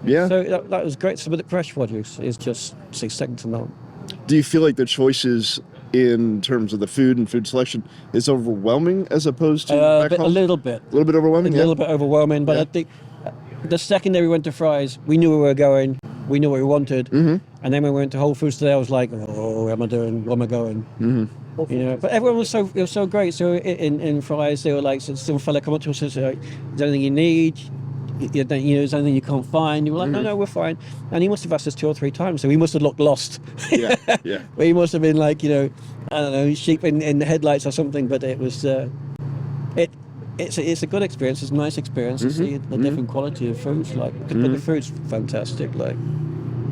Yeah. So that was great. So, but the fresh produce is just second to none. Do you feel like the choices in terms of the food and food selection is overwhelming as opposed to back home? A little bit. A little bit overwhelming. A little bit overwhelming, but Yeah. I think the second day we went to Fry's, we knew where we were going, we knew what we wanted, and then when we went to Whole Foods today, I was like, "Oh, where am I doing? Where am I going?" But everyone was so great. So in Fry's, they were like, some fella come up to us and said, "Is there anything you need? Is there anything you can't find?" You were like, "No, we're fine." And he must have asked us 2 or 3 times, so we must have looked lost. Yeah. Yeah. But he must have been like, I don't know, sheep in the headlights or something. But it was, it's a good experience. It's a nice experience to see the different quality of foods. But the food's fantastic. Like,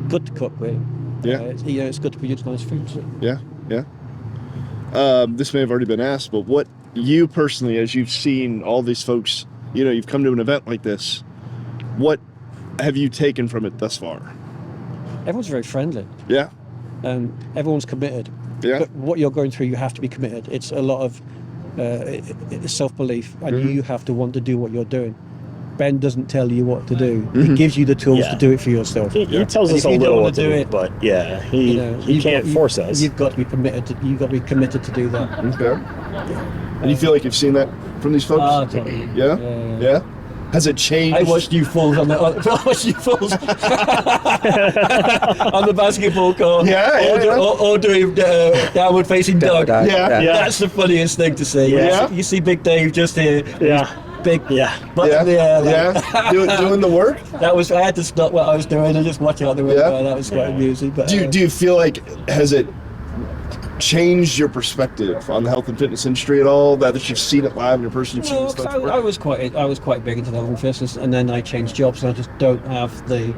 good to cook with. Yeah. It's good to produce nice foods. Yeah. Yeah. This may have already been asked, but what you personally, as you've seen all these folks, you've come to an event like this, what have you taken from it thus far? Everyone's very friendly. Yeah. Everyone's committed. Yeah. But what you're going through, you have to be committed. It's a lot of self-belief, and you have to want to do what you're doing. Ben doesn't tell you what to do. He gives you the tools to do it for yourself. He tells And us if a you little don't what to do, but yeah, he you've can't got- force us. You've got to be committed. You've got to be committed to do that. Okay. And you feel like you've seen that from these folks? Ah, totally. Yeah? Yeah? Has it changed? I watched you falls on the I watched you falls on the basketball court. Or doing downward facing dog. Yeah. That's the funniest thing to see. Yeah. You see Big Dave just here. Big butt in the air. Like, Doing the work? That was. I had to stop what I was doing and just watch out the window. That was quite amusing. But Do you feel like, has it changed your perspective on the health and fitness industry at all? That you've seen it live in your person, you've seen No, stuff? I was quite big into health and fitness, and then I changed jobs, and I just don't have the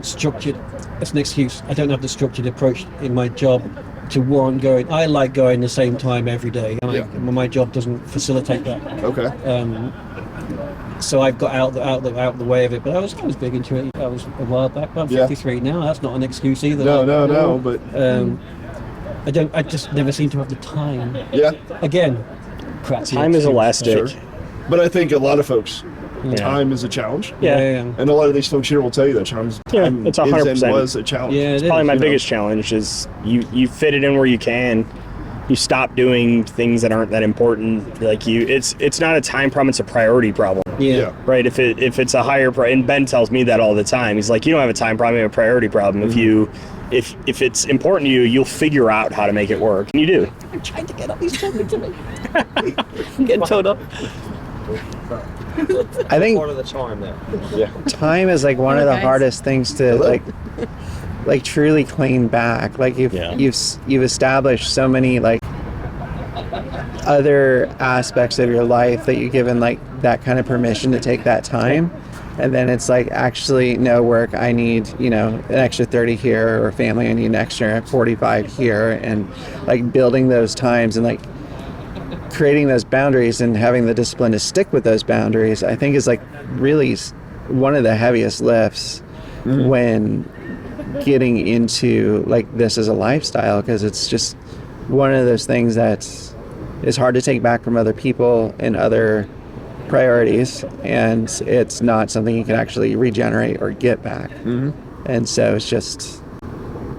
structured. It's an excuse. I don't have the structured approach in my job to warrant going. I like going the same time every day, and my job doesn't facilitate that. Okay. So I've got out the way of it, but I was big into it. I was a while back. But I'm 53 now. That's not an excuse either. No. But I just never seem to have the time. Yeah. Again, crap. Time is elastic. Sure. But I think a lot of folks, time is a challenge. Yeah. And a lot of these folks here will tell you that time It's is 100%. and was a challenge. Yeah, It's probably my biggest challenge is you fit it in where you can. You stop doing things that aren't that important. Like it's not a time problem, it's a priority problem. Yeah. Right. If it's a higher and Ben tells me that all the time. He's like, you don't have a time problem, you have a priority problem. If it's important to you, you'll figure out how to make it work. And you do. I'm trying to get up. He's talking to me. I'm getting towed up. I think Part of the charm there. time is like one of the hardest things to like truly clean back. Like you've established so many like other aspects of your life that you're given like that kind of permission to take that time. And then it's like, actually, no, work, I need, an extra 30 here, or family, I need an extra 45 here. And like building those times and like creating those boundaries and having the discipline to stick with those boundaries, I think is like really one of the heaviest lifts when getting into like this as a lifestyle, because it's just one of those things that is hard to take back from other people and other priorities, and it's not something you can actually regenerate or get back. And so it's just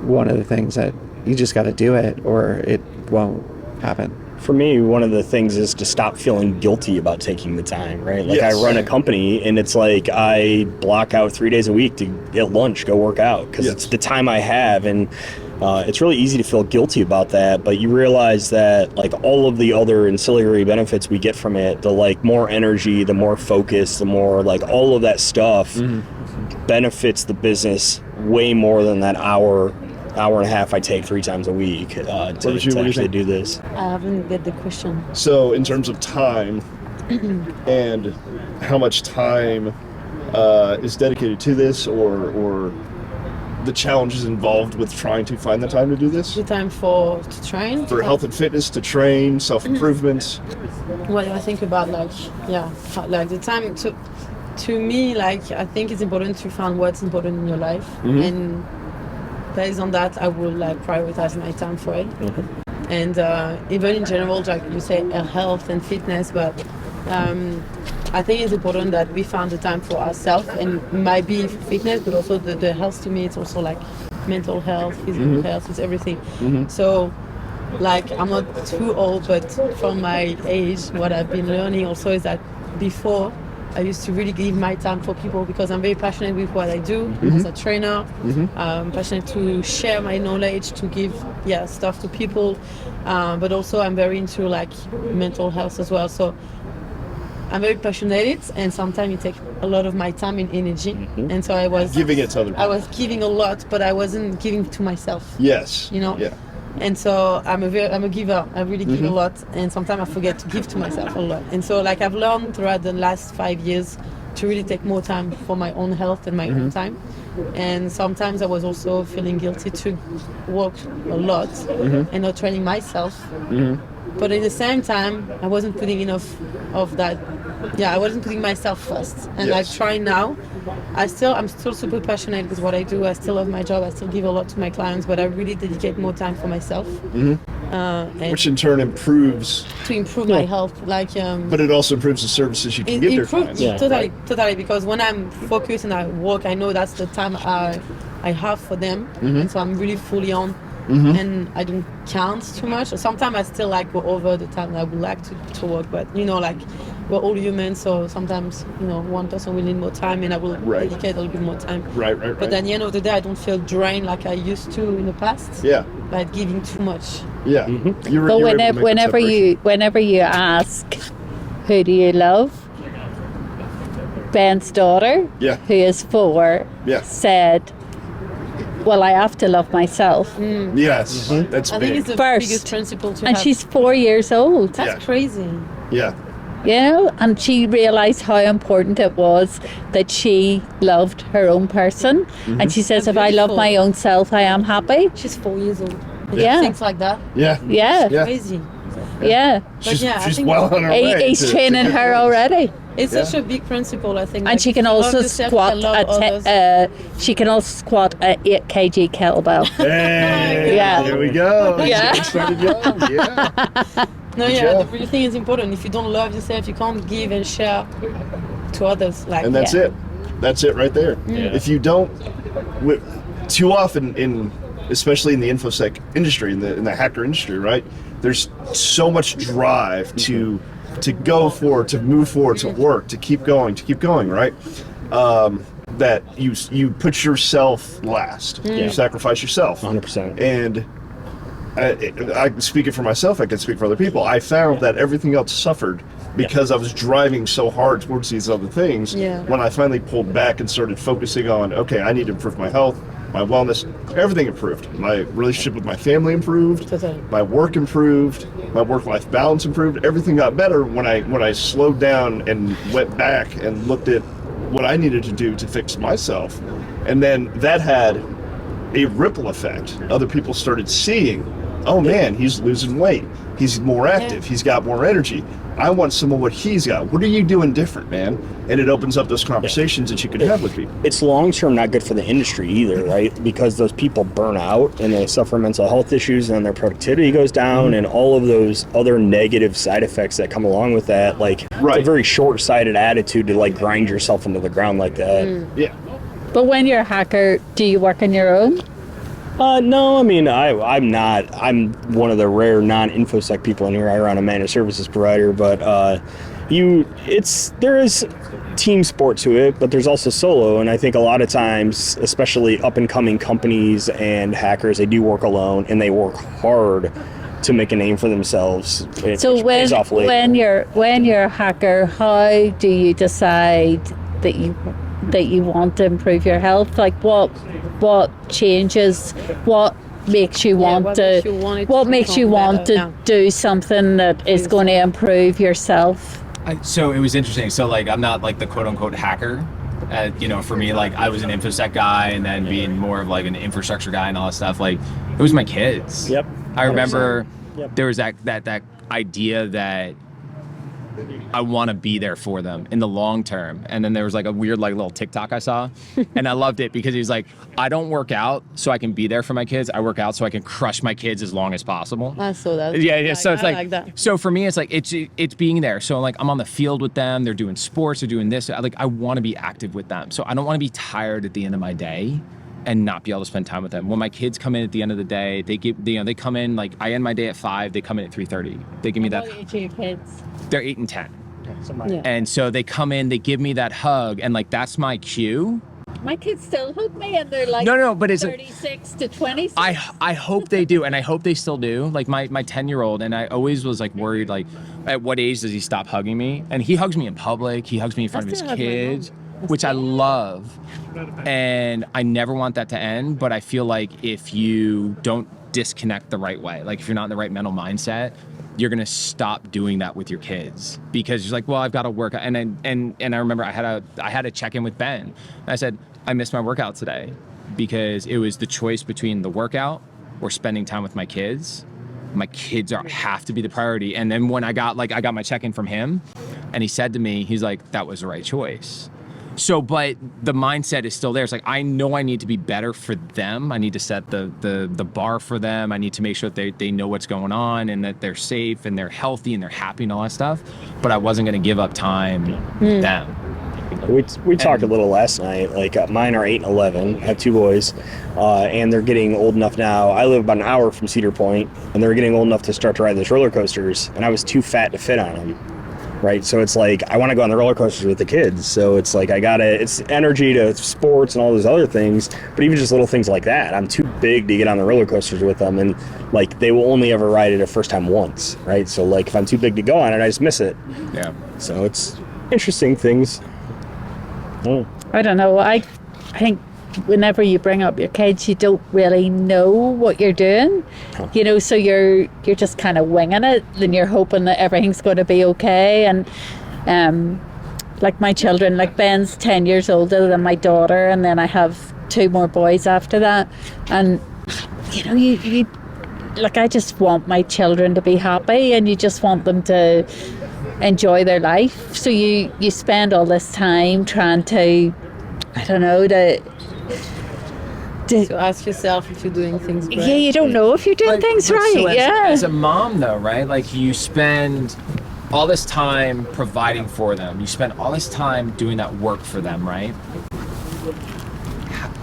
one of the things that you just got to do it or it won't happen. For me, one of the things is to stop feeling guilty about taking the time, right? Like I run a company and it's like I block out 3 days a week to get lunch, go work out, because it's the time I have. And it's really easy to feel guilty about that, but you realize that like all of the other ancillary benefits we get from it, the like more energy, the more focus, the more like all of that stuff benefits the business way more than that hour and a half I take 3 times a week to actually do this. I haven't get the question. So in terms of time and how much time is dedicated to this, or the challenges involved with trying to find the time to do this? The time to train? For health and fitness, to train, self-improvement. What do I think about like the time to me, like I think it's important to find what's important in your life, and based on that I will like prioritize my time for it. And even in general, like you say, health and fitness, but I think it's important that we find the time for ourselves, and it might be fitness, but also the health. To me, it's also like mental health, physical health, it's everything. So like I'm not too old, but from my age, what I've been learning also is that before I used to really give my time for people, because I'm very passionate with what I do as a trainer. I'm passionate to share my knowledge, to give stuff to people, but also I'm very into like mental health as well. So I'm very passionate, and sometimes it takes a lot of my time and energy. And so I was giving it to other people. I was giving a lot, but I wasn't giving to myself. Yes. Yeah. And so I'm a giver. I really give a lot, and sometimes I forget to give to myself a lot. And so like I've learned throughout the last 5 years to really take more time for my own health and my own time. And sometimes I was also feeling guilty to work a lot and not training myself. But at the same time, I wasn't putting enough of that. I wasn't putting myself first. And I try now. I'm still super passionate with what I do. I still love my job. I still give a lot to my clients, but I really dedicate more time for myself. and which in turn improves. to improve my health. Like, But it also improves the services you can give their clients. totally. Because when I'm focused and I work, I know that's the time I have for them. And so I'm really fully on. And I don't count too much. Sometimes I still like go over the time I would like to work, but like we're all human, so sometimes one person will need more time, and I will dedicate a little bit more time. Right. But at the end of the day, I don't feel drained like I used to in the past. Yeah. Like giving too much. Yeah. But whenever you ask, who do you love? Ben's daughter, who is 4, said, well, I have to love myself. Yes, that's I big. think it's the biggest principle to and have. she's 4 years old. That's crazy. Yeah. And she realized how important it was that she loved her own person. And she says, if I love my own self, I am happy. She's 4 years old. Yeah. Things like that. Yeah. Crazy. Yeah. She's I think well on her way. He's training her already. It's such a big principle, I think. And she can also squat she can also squat a 8 kg kettlebell. Hey, there we go. Started young. Yeah. No, the real thing is important. If you don't love yourself, you can't give and share to others. Like, And that's it. That's it right there. If you don't, too often especially in the infosec industry, in the hacker industry, right? There's so much drive to go forward, to move forward, to work, to keep going, right? That you put yourself last. You sacrifice yourself. 100%. And I can speak it for myself, I can speak for other people. I found that everything else suffered because I was driving so hard towards these other things. When I finally pulled back and started focusing on, okay, I need to improve my health, my wellness, everything improved. My relationship with my family improved, my work improved, my work-life balance improved. Everything got better when I slowed down and went back and looked at what I needed to do to fix myself. And then that had a ripple effect. Other people started seeing, oh man, he's losing weight. He's more active. He's got more energy. I want some of what he's got. What are you doing different, man? And it opens up those conversations that you can have with people. It's long-term not good for the industry either, right? Because those people burn out and they suffer mental health issues and their productivity goes down and all of those other negative side effects that come along with that. Like, it's a very short-sighted attitude to like grind yourself into the ground like that. Yeah. But when you're a hacker, do you work on your own? No, I mean, I'm not. I'm one of the rare non-infosec people in here. I run a managed services provider, but there is team sport to it, but there's also solo. And I think a lot of times, especially up-and-coming companies and hackers, they do work alone and they work hard to make a name for themselves. So when you're a hacker, how do you decide that you want to improve your health? Like what changes, what makes you want to do something that is going to improve yourself? So it was interesting. So like I'm not like the quote unquote hacker. For me, like I was an infosec guy and then being more of like an infrastructure guy and all that stuff. Like it was my kids. Yep. I remember there was that idea that I want to be there for them in the long term. And then there was like a weird like little TikTok I saw and I loved it because he was like, I don't work out so I can be there for my kids. I work out so I can crush my kids as long as possible. I saw that. Yeah. So it's like that. So for me, it's like, it's being there. So like I'm on the field with them. They're doing sports. They're doing this. I want to be active with them. So I don't want to be tired at the end of my day and not be able to spend time with them. When my kids come in at the end of the day, they come in, like I end my day at 5, they come in at 3:30. They give me that. How old are your kids? They're 8 and 10. And so they come in, they give me that hug, and like that's my cue. My kids still hug me and they're like but it's 36 to 26. I hope they do, and I hope they still do. Like my 10-year-old, and I always was like worried, like at what age does he stop hugging me? And he hugs me in public, he hugs me in front of his kids, which I love. And I never want that to end, but I feel like if you don't disconnect the right way, like if you're not in the right mental mindset, you're gonna stop doing that with your kids because you're like, well, I've got to work. And I remember I had a check-in with Ben. I said, I missed my workout today because it was the choice between the workout or spending time with my kids. My kids have to be the priority. And then when I got my check-in from him, and he said to me, he's like, that was the right choice. So, but the mindset is still there. It's like, I know I need to be better for them. I need to set the bar for them. I need to make sure that they know what's going on and that they're safe and they're healthy and they're happy and all that stuff. But I wasn't going to give up time with them. We talked a little last night. Like mine are 8 and 11. I have 2 boys, and they're getting old enough now. I live about an hour from Cedar Point, and they're getting old enough to start to ride those roller coasters. And I was too fat to fit on them. Right, so it's like I want to go on the roller coasters with the kids. So it's like it's energy to sports and all those other things. But even just little things like that, I'm too big to get on the roller coasters with them, and like they will only ever ride it a first time once, right? So like if I'm too big to go on it, I just miss it. Yeah. So it's interesting things. I don't know. I think whenever you bring up your kids, you don't really know what you're doing, you know, so you're just kind of winging it, and you're hoping that everything's going to be okay. And like my children, like Ben's 10 years older than my daughter, and then I have 2 more boys after that, and you know, you like, I just want my children to be happy, and you just want them to enjoy their life. So you spend all this time trying to, I don't know, to ask yourself if you're doing things right. Yeah, you don't know if you're doing things right. So yeah. As a mom, though, right? Like, you spend all this time providing for them. You spend all this time doing that work for them, right?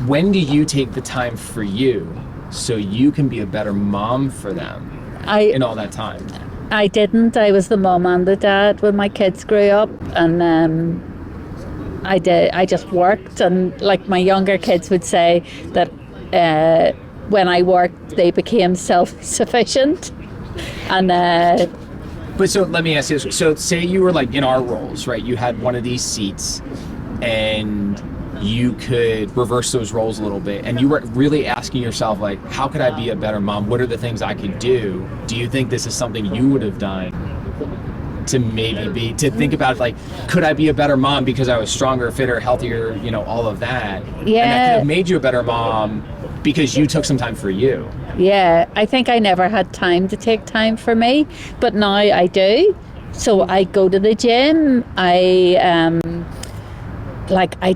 When do you take the time for you so you can be a better mom for them in all that time? I didn't. I was the mom and the dad when my kids grew up, and I just worked, and like my younger kids would say that when I worked, they became self-sufficient. And but so let me ask you this. So say you were like in our roles, right? You had one of these seats, and you could reverse those roles a little bit, and you were really asking yourself, like, how could I be a better mom? What are the things I could do? Do you think this is something you would have done to think about, like, could I be a better mom because I was stronger, fitter, healthier, you know, all of that? Yeah. And that could have made you a better mom because you took some time for you. Yeah, I think I never had time to take time for me, but now I do. So I go to the gym. I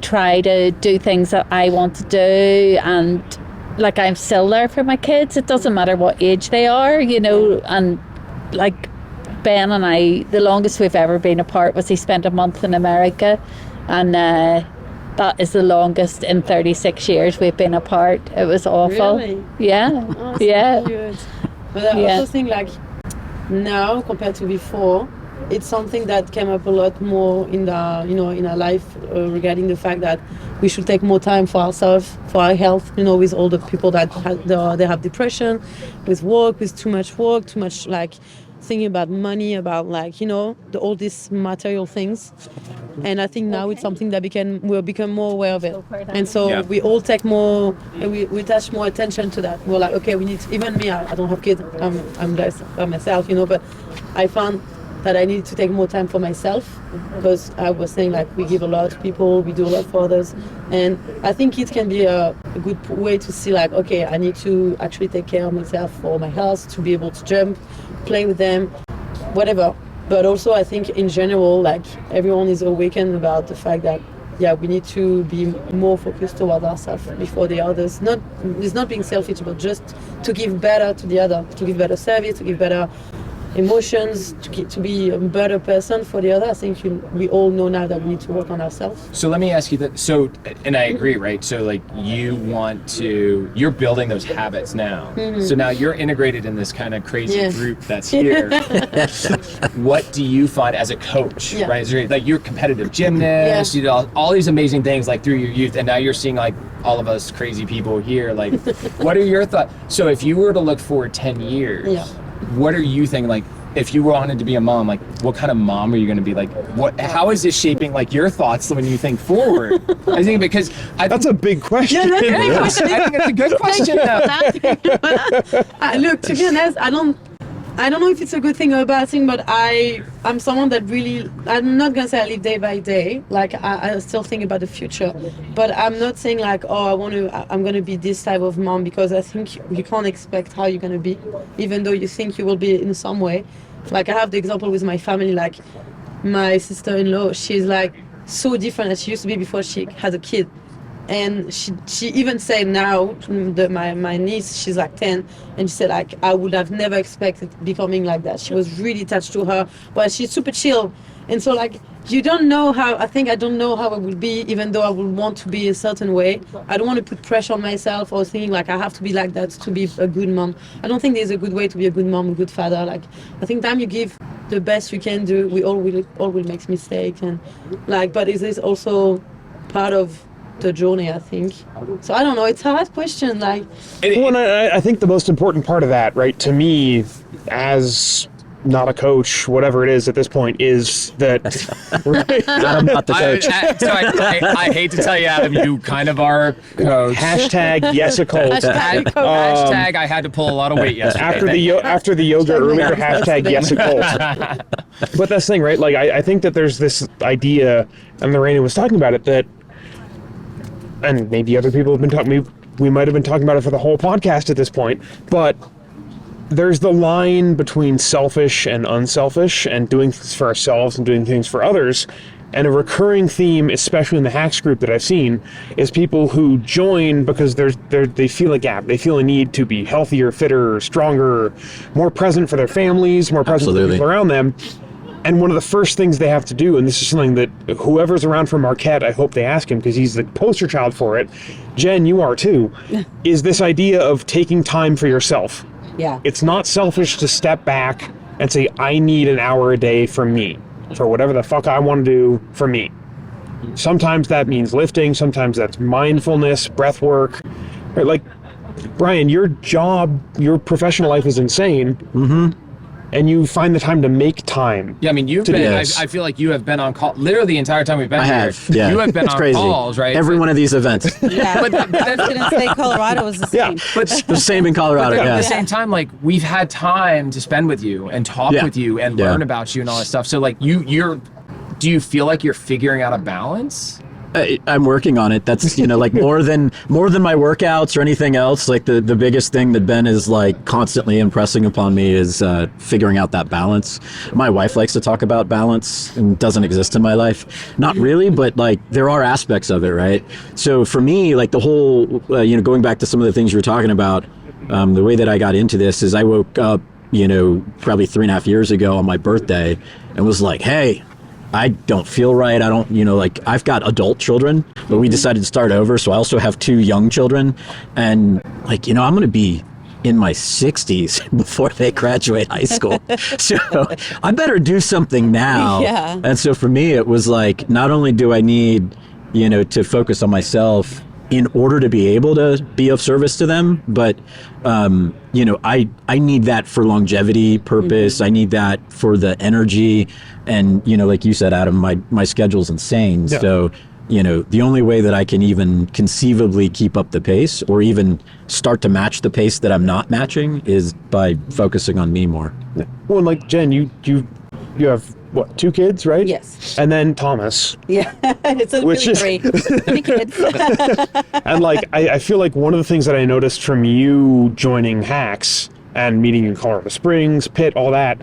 try to do things that I want to do, and like I'm still there for my kids. It doesn't matter what age they are, you know. And like Ben and I, the longest we've ever been apart was he spent a month in America, and that is the longest in 36 years we've been apart. It was awful. Really? Yeah. Oh, yeah. So cute. But I also think, like, now compared to before, it's something that came up a lot more in our life regarding the fact that we should take more time for ourselves, for our health, you know, with all the people that they have depression, with work, with too much work, too much, like, thinking about money, about, like, you know, all these material things. And I think now it's something that we'll become more aware of it. And so we all take more, and we attach more attention to that. We're like, okay, we need to, even me, I don't have kids, I'm blessed by myself, you know, but I found that I need to take more time for myself, because I was saying, like, we give a lot to people, we do a lot for others, and I think it can be a good way to see, like, okay, I need to actually take care of myself for my health, to be able to jump, play with them, whatever. But also I think in general, like, everyone is awakened about the fact that we need to be more focused towards ourselves before the others. It's not being selfish, but just to give better to the other, to give better service, to give better emotions, to be a better person for the other. I think we all know now that we need to work on ourselves. So let me ask you that. So, and I agree, right? So, like, you're building those habits now. Mm-hmm. So now you're integrated in this kind of crazy group that's here. What do you find as a coach, right? Like, you're a competitive gymnast, you know, all these amazing things, like, through your youth, and now you're seeing, like, all of us crazy people here. Like, what are your thoughts? So if you were to look forward 10 years, what are you thinking? Like, if you wanted to be a mom, like, what kind of mom are you going to be? Like, how is this shaping, like, your thoughts when you think forward? I think because that's a big question. Yeah, that's a big question. I think it's a good question, though. Look, to be honest, I don't know if it's a good thing or a bad thing, but I'm someone that really, I'm not going to say I live day by day. Like, I still think about the future, but I'm not saying, like, oh, I'm going to be this type of mom, because I think you can't expect how you're going to be, even though you think you will be in some way. Like, I have the example with my family, like, my sister-in-law, she's like, so different as she used to be before she had a kid. And she even said now, my niece, she's like 10, and she said like, I would have never expected becoming like that. She was really attached to her, but she's super chill. And so like, you don't know how, I don't know how I will be, even though I would want to be a certain way. I don't want to put pressure on myself or thinking like I have to be like that to be a good mom. I don't think there's a good way to be a good mom, a good father. Like, I think time you give the best you can do, we all will make mistakes, and like, but it is also part of the journey, I think. So I don't know, it's a hard question. Like, well, I think the most important part of that, right, to me, as not a coach, whatever it is at this point, is that I'm not the coach. I hate to tell you, Adam, you kind of are coach. Hashtag yes a coach. Hashtag I had to pull a lot of weight yesterday. After the yoga earlier, hashtag yes a coach. But that's the thing, right? Like I think that there's this idea, and Lorena was talking about it, that, and maybe other people have been talking, we might have been talking about it for the whole podcast at this point, but there's the line between selfish and unselfish and doing things for ourselves and doing things for others. And a recurring theme, especially in the hacks group that I've seen, is people who join because they feel a gap. They feel a need to be healthier, fitter, stronger, more present for their families, more present for the people around them. And one of the first things they have to do, and this is something that whoever's around for Marquette, I hope they ask him because he's the poster child for it. Jen, you are too, is this idea of taking time for yourself. Yeah. It's not selfish to step back and say, I need an hour a day for me, for whatever the fuck I want to do for me. Sometimes that means lifting, sometimes that's mindfulness, breath work. Right? Like, Brian, your job, your professional life is insane. Mm-hmm. And you find the time to make time. Yeah, I mean, you've been, I feel like you have been on call literally the entire time we've been here. I have, yeah. You have been It's on crazy. calls, right? Every one of these events. Yeah, but I was gonna say Colorado was the same. But the same in Colorado, But yeah. at the same time, like, we've had time to spend with you and talk Yeah. with you and learn about you and all that stuff. So, like, do you feel like you're figuring out a balance? I'm working on it. That's, like more than my workouts or anything else. Like the biggest thing that Ben is like constantly impressing upon me is figuring out that balance. My wife likes to talk about balance and doesn't exist in my life. Not really, but like there are aspects of it, right? So for me, like the whole, going back to some of the things you were talking about, the way that I got into this is I woke up, probably 3.5 years ago on my birthday and was like, hey, I don't feel right. I don't, I've got adult children, but we decided to start over. So I also have 2 young children. And I'm going to be in my 60s before they graduate high school. So I better do something now. Yeah. And so for me, it was like, not only do I need, to focus on myself in order to be able to be of service to them, but I need that for longevity purpose. I need that for the energy, and like you said, Adam, my schedule's insane. Yeah. So the only way that I can even conceivably keep up the pace or even start to match the pace that I'm not matching is by focusing on me more. Well, and like Jen, you have what, 2 kids, right? Yes. And then Thomas. Yeah, it's a Which really is- 3 kids. And like I feel like one of the things that I noticed from you joining Hacks and meeting in Colorado Springs, Pitt, all that,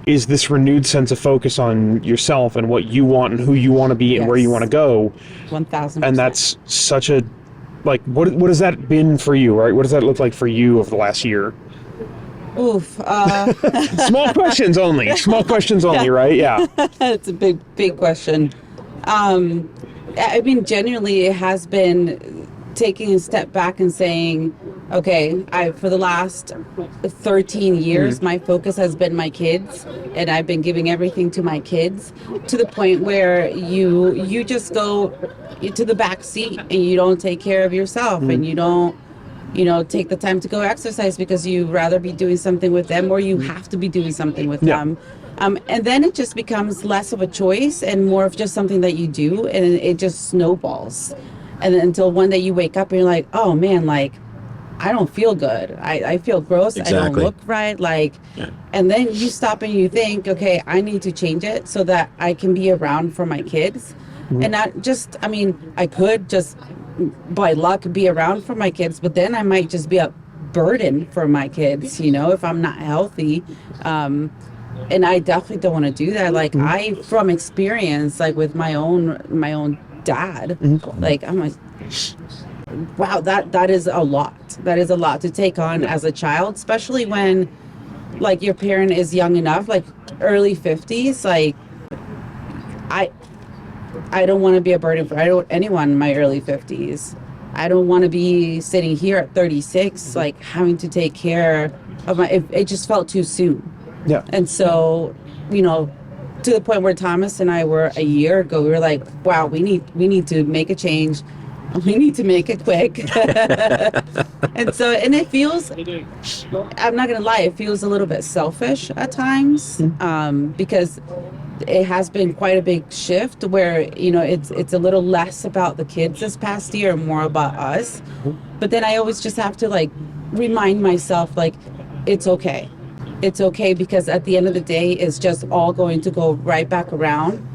is this renewed sense of focus on yourself and what you want and who you want to be and where you want to go. 1,000%. And that's such a, like, what has that been for you, right? What does that look like for you over the last year? Oof. Small questions only. Small questions only, right? Yeah. It's a big question. I mean, genuinely, it has been taking a step back and saying, okay, for the last 13 years, my focus has been my kids, and I've been giving everything to my kids, to the point where you just go to the back seat and you don't take care of yourself, and you don't take the time to go exercise because you'd rather be doing something with them, or you have to be doing something with them. And then it just becomes less of a choice and more of just something that you do, and it just snowballs. And until one day you wake up and you're like, oh man, like, I don't feel good. I feel gross. Exactly. I don't look right. Like, and then you stop and you think, okay, I need to change it so that I can be around for my kids. And not just, I mean, I could just by luck be around for my kids, but then I might just be a burden for my kids, if I'm not healthy. and I definitely don't want to do that. Like I, from experience, like with my own dad, like I'm like, wow, that is a lot. That is a lot to take on as a child, especially when like your parent is young enough, like early 50s. Like I don't want to be a burden for anyone in my early 50s. I don't want to be sitting here at 36, like having to take care of it just felt too soon. Yeah. And so, you know, to the point where Thomas and I were a year ago, we were like, wow, we need to make a change. We need to make it quick. and it feels, I'm not going to lie, it feels a little bit selfish at times, because it has been quite a big shift where, you know, it's a little less about the kids this past year and more about us. But then I always just have to like remind myself, like, it's okay. It's okay, because at the end of the day, it's just all going to go right back around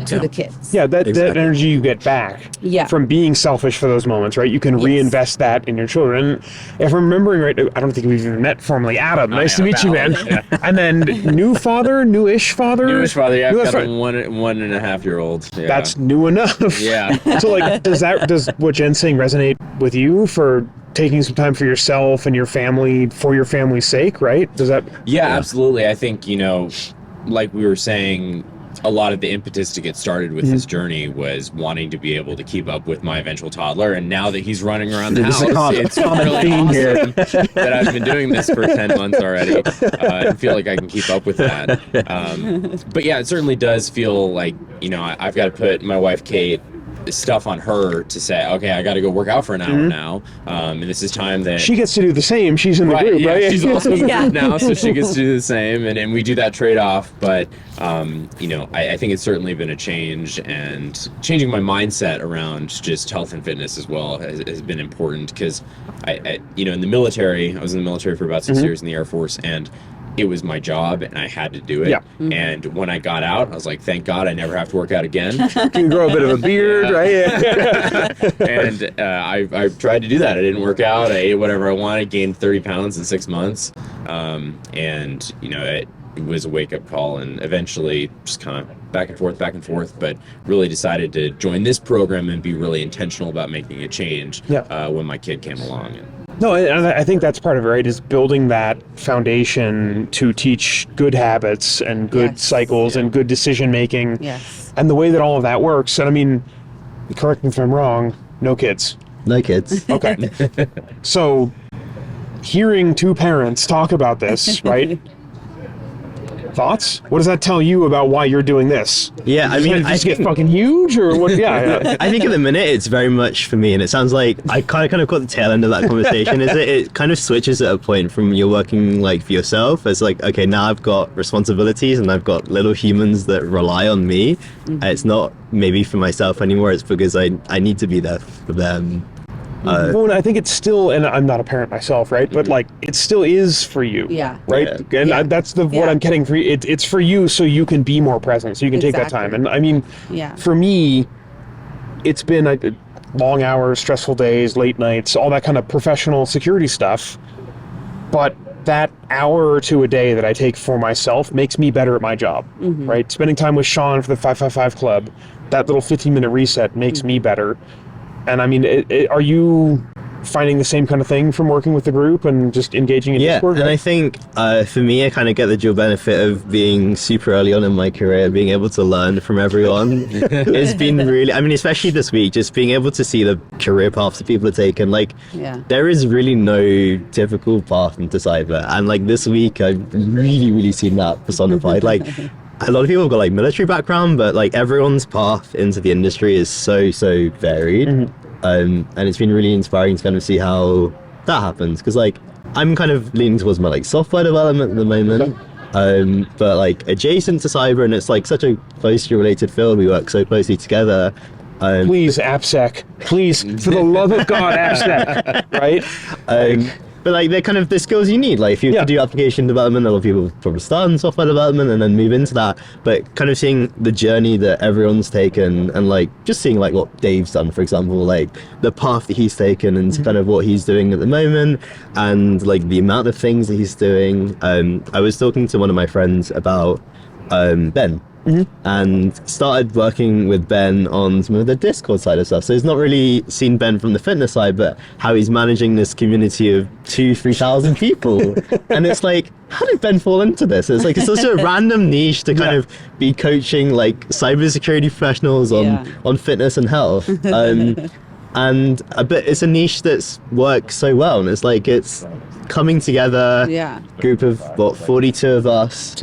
to the kids. Yeah, that energy you get back from being selfish for those moments, right? You can reinvest that in your children. And if I'm remembering right, I don't think we've even met formally. Adam, nice to meet you, man. Yeah. And then newish father? Newish father, yeah. I've got father. a 1.5-year-old. Yeah. That's new enough. Yeah. So like, does what Jen's saying resonate with you for taking some time for yourself and your family for your family's sake, right? Does that? Yeah, absolutely. I think, you know, like we were saying, a lot of the impetus to get started with his journey was wanting to be able to keep up with my eventual toddler. And now that he's running around the house, it's really awesome that I've been doing this for 10 months already. I feel like I can keep up with that. But yeah, it certainly does feel like, you know, I've got to put my wife, Kate, stuff on her to say, okay, I got to go work out for an hour now. And this is time that She gets to do the same. She's in the group, yeah, right? She's also in the group now, so she gets to do the same, and we do that trade-off. But you know, I think it's certainly been a change, and changing my mindset around just health and fitness as well has been important, because I you know, in the military, I was in the military for about 6 years in the Air Force, and it was my job and I had to do it. Yeah. And when I got out, I was like, thank God I never have to work out again. You can grow a bit of a beard, right? And I tried to do that. I didn't work out. I ate whatever I wanted, gained 30 pounds in 6 months. And, you know, it was a wake-up call, and eventually just kind of back and forth, but really decided to join this program and be really intentional about making a change when my kid came along. No, and I think that's part of it, right? Is building that foundation to teach good habits and good cycles and good decision making. Yes. And the way that all of that works. And I mean, correct me if I'm wrong. No kids. No kids. Okay. So, hearing two parents talk about this, right? Thoughts? What does that tell you about why you're doing this? Yeah, I mean, I get fucking huge, or what? Yeah. I think at the minute it's very much for me, and it sounds like I kind of caught the tail end of that conversation. Is it kind of switches at a point from you're working like for yourself as like, okay, now I've got responsibilities and I've got little humans that rely on me. It's not maybe for myself anymore. It's because I need to be there for them. Well, I think it's still, and I'm not a parent myself, right? But like, it still is for you, right? Yeah. And that's what I'm getting for you. It's for you, so you can be more present, so you can take that time. And I mean, for me, it's been long hours, stressful days, late nights, all that kind of professional security stuff. But that hour or two a day that I take for myself makes me better at my job, right? Spending time with Sean for the 555 Club, that little 15-minute reset makes me better. And I mean, are you finding the same kind of thing from working with the group and just engaging in Discord? Yeah, and I think for me, I kind of get the dual benefit of being super early on in my career, being able to learn from everyone. It's been really, I mean, especially this week, just being able to see the career paths that people are taking. Like, there is really no typical path into cyber. And like this week, I've really seen that personified. Like, a lot of people have got like military background, but like everyone's path into the industry is so varied. And it's been really inspiring to kind of see how that happens, because like I'm kind of leaning towards my like software development at the moment, but like adjacent to cyber, and it's like such a closely related field. We work so closely together. Please, AppSec, please, for the love of God, AppSec, right? but like they're kind of the skills you need. Like if you have to do application development, a lot of people probably start in software development and then move into that. But kind of seeing the journey that everyone's taken, and like just seeing like what Dave's done, for example, like the path that he's taken and kind of what he's doing at the moment, and like the amount of things that he's doing. I was talking to one of my friends about Ben. And started working with Ben on some of the Discord side of stuff. So he's not really seen Ben from the fitness side, but how he's managing this community of 2,000-3,000 people. And it's like, how did Ben fall into this? It's like, it's such a random niche to kind of be coaching like cybersecurity professionals on fitness and health. But it's a niche that's worked so well. And it's like, it's coming together, group of 42 of us.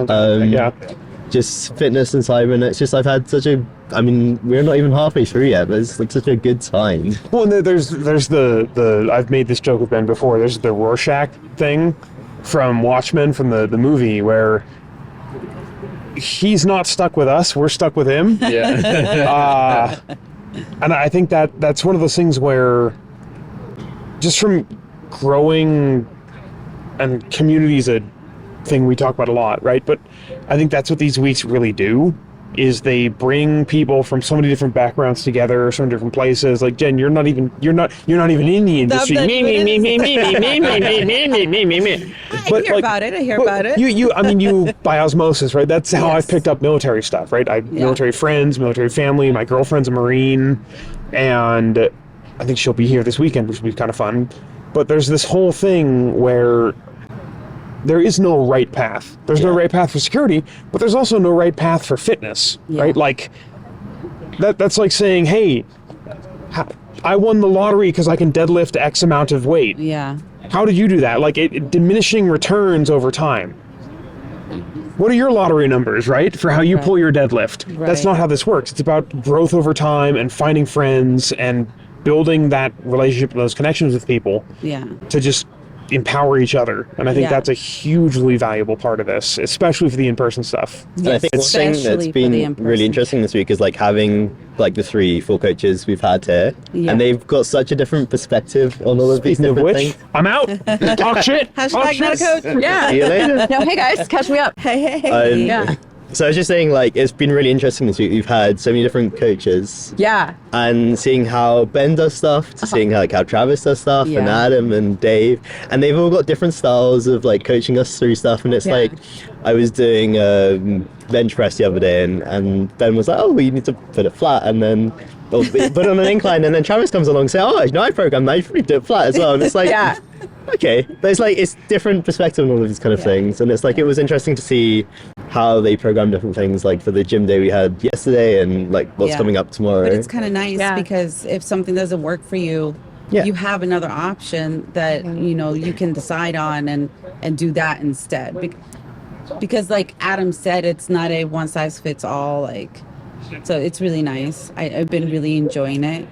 Just fitness and cyber, and it's just I've had such a. I mean, we're not even halfway through yet, but it's like such a good time. Well, there's the I've made this joke with Ben before. There's the Rorschach thing from Watchmen, from the movie, where he's not stuck with us, we're stuck with him. Yeah. And I think that's one of those things where just from growing, and community's a thing we talk about a lot, right? But I think that's what these weeks really do, is they bring people from so many different backgrounds together, so many different places. Like Jen, you're not even in the industry. I hear about it. You by osmosis, right? That's how I've picked up military stuff, right? I military friends, military family. My girlfriend's a Marine, and I think she'll be here this weekend, which will be kind of fun. But there's this whole thing where there is no right path. There's no right path for security, but there's also no right path for fitness, right? Like, that's like saying, hey, I won the lottery because I can deadlift X amount of weight. Yeah. How did you do that? Like, it diminishing returns over time. What are your lottery numbers, right? For how you pull your deadlift. Right. That's not how this works. It's about growth over time and finding friends and building that relationship and those connections with people. Yeah. To just empower each other, and I think that's a hugely valuable part of this, especially for the in-person stuff. And I think one thing that's been really interesting this week is like having like the 3 full coaches we've had here, and they've got such a different perspective on all of these different things. I'm out. Talk shit. Hashtag not a coach. Yeah. See you later. No, hey guys, catch me up. Hey. Yeah. So I was just saying, like, it's been really interesting this week. We've had so many different coaches. Yeah. And seeing how Ben does stuff, to seeing like how Travis does stuff, and Adam and Dave, and they've all got different styles of like coaching us through stuff. And it's like, I was doing bench press the other day, and Ben was like, "Oh, well, you need to put it flat, and then put it on an incline." And then Travis comes along and says, "Oh, I programmed that. You should do it flat as well." And it's like, okay, but it's like it's different perspective on all of these kind of things, and it's like it was interesting to see how they program different things, like for the gym day we had yesterday, and like what's coming up tomorrow. But it's kind of nice because if something doesn't work for you, you have another option that you can decide on and do that instead. Because like Adam said, it's not a one size fits all. Like, so it's really nice. I've been really enjoying it.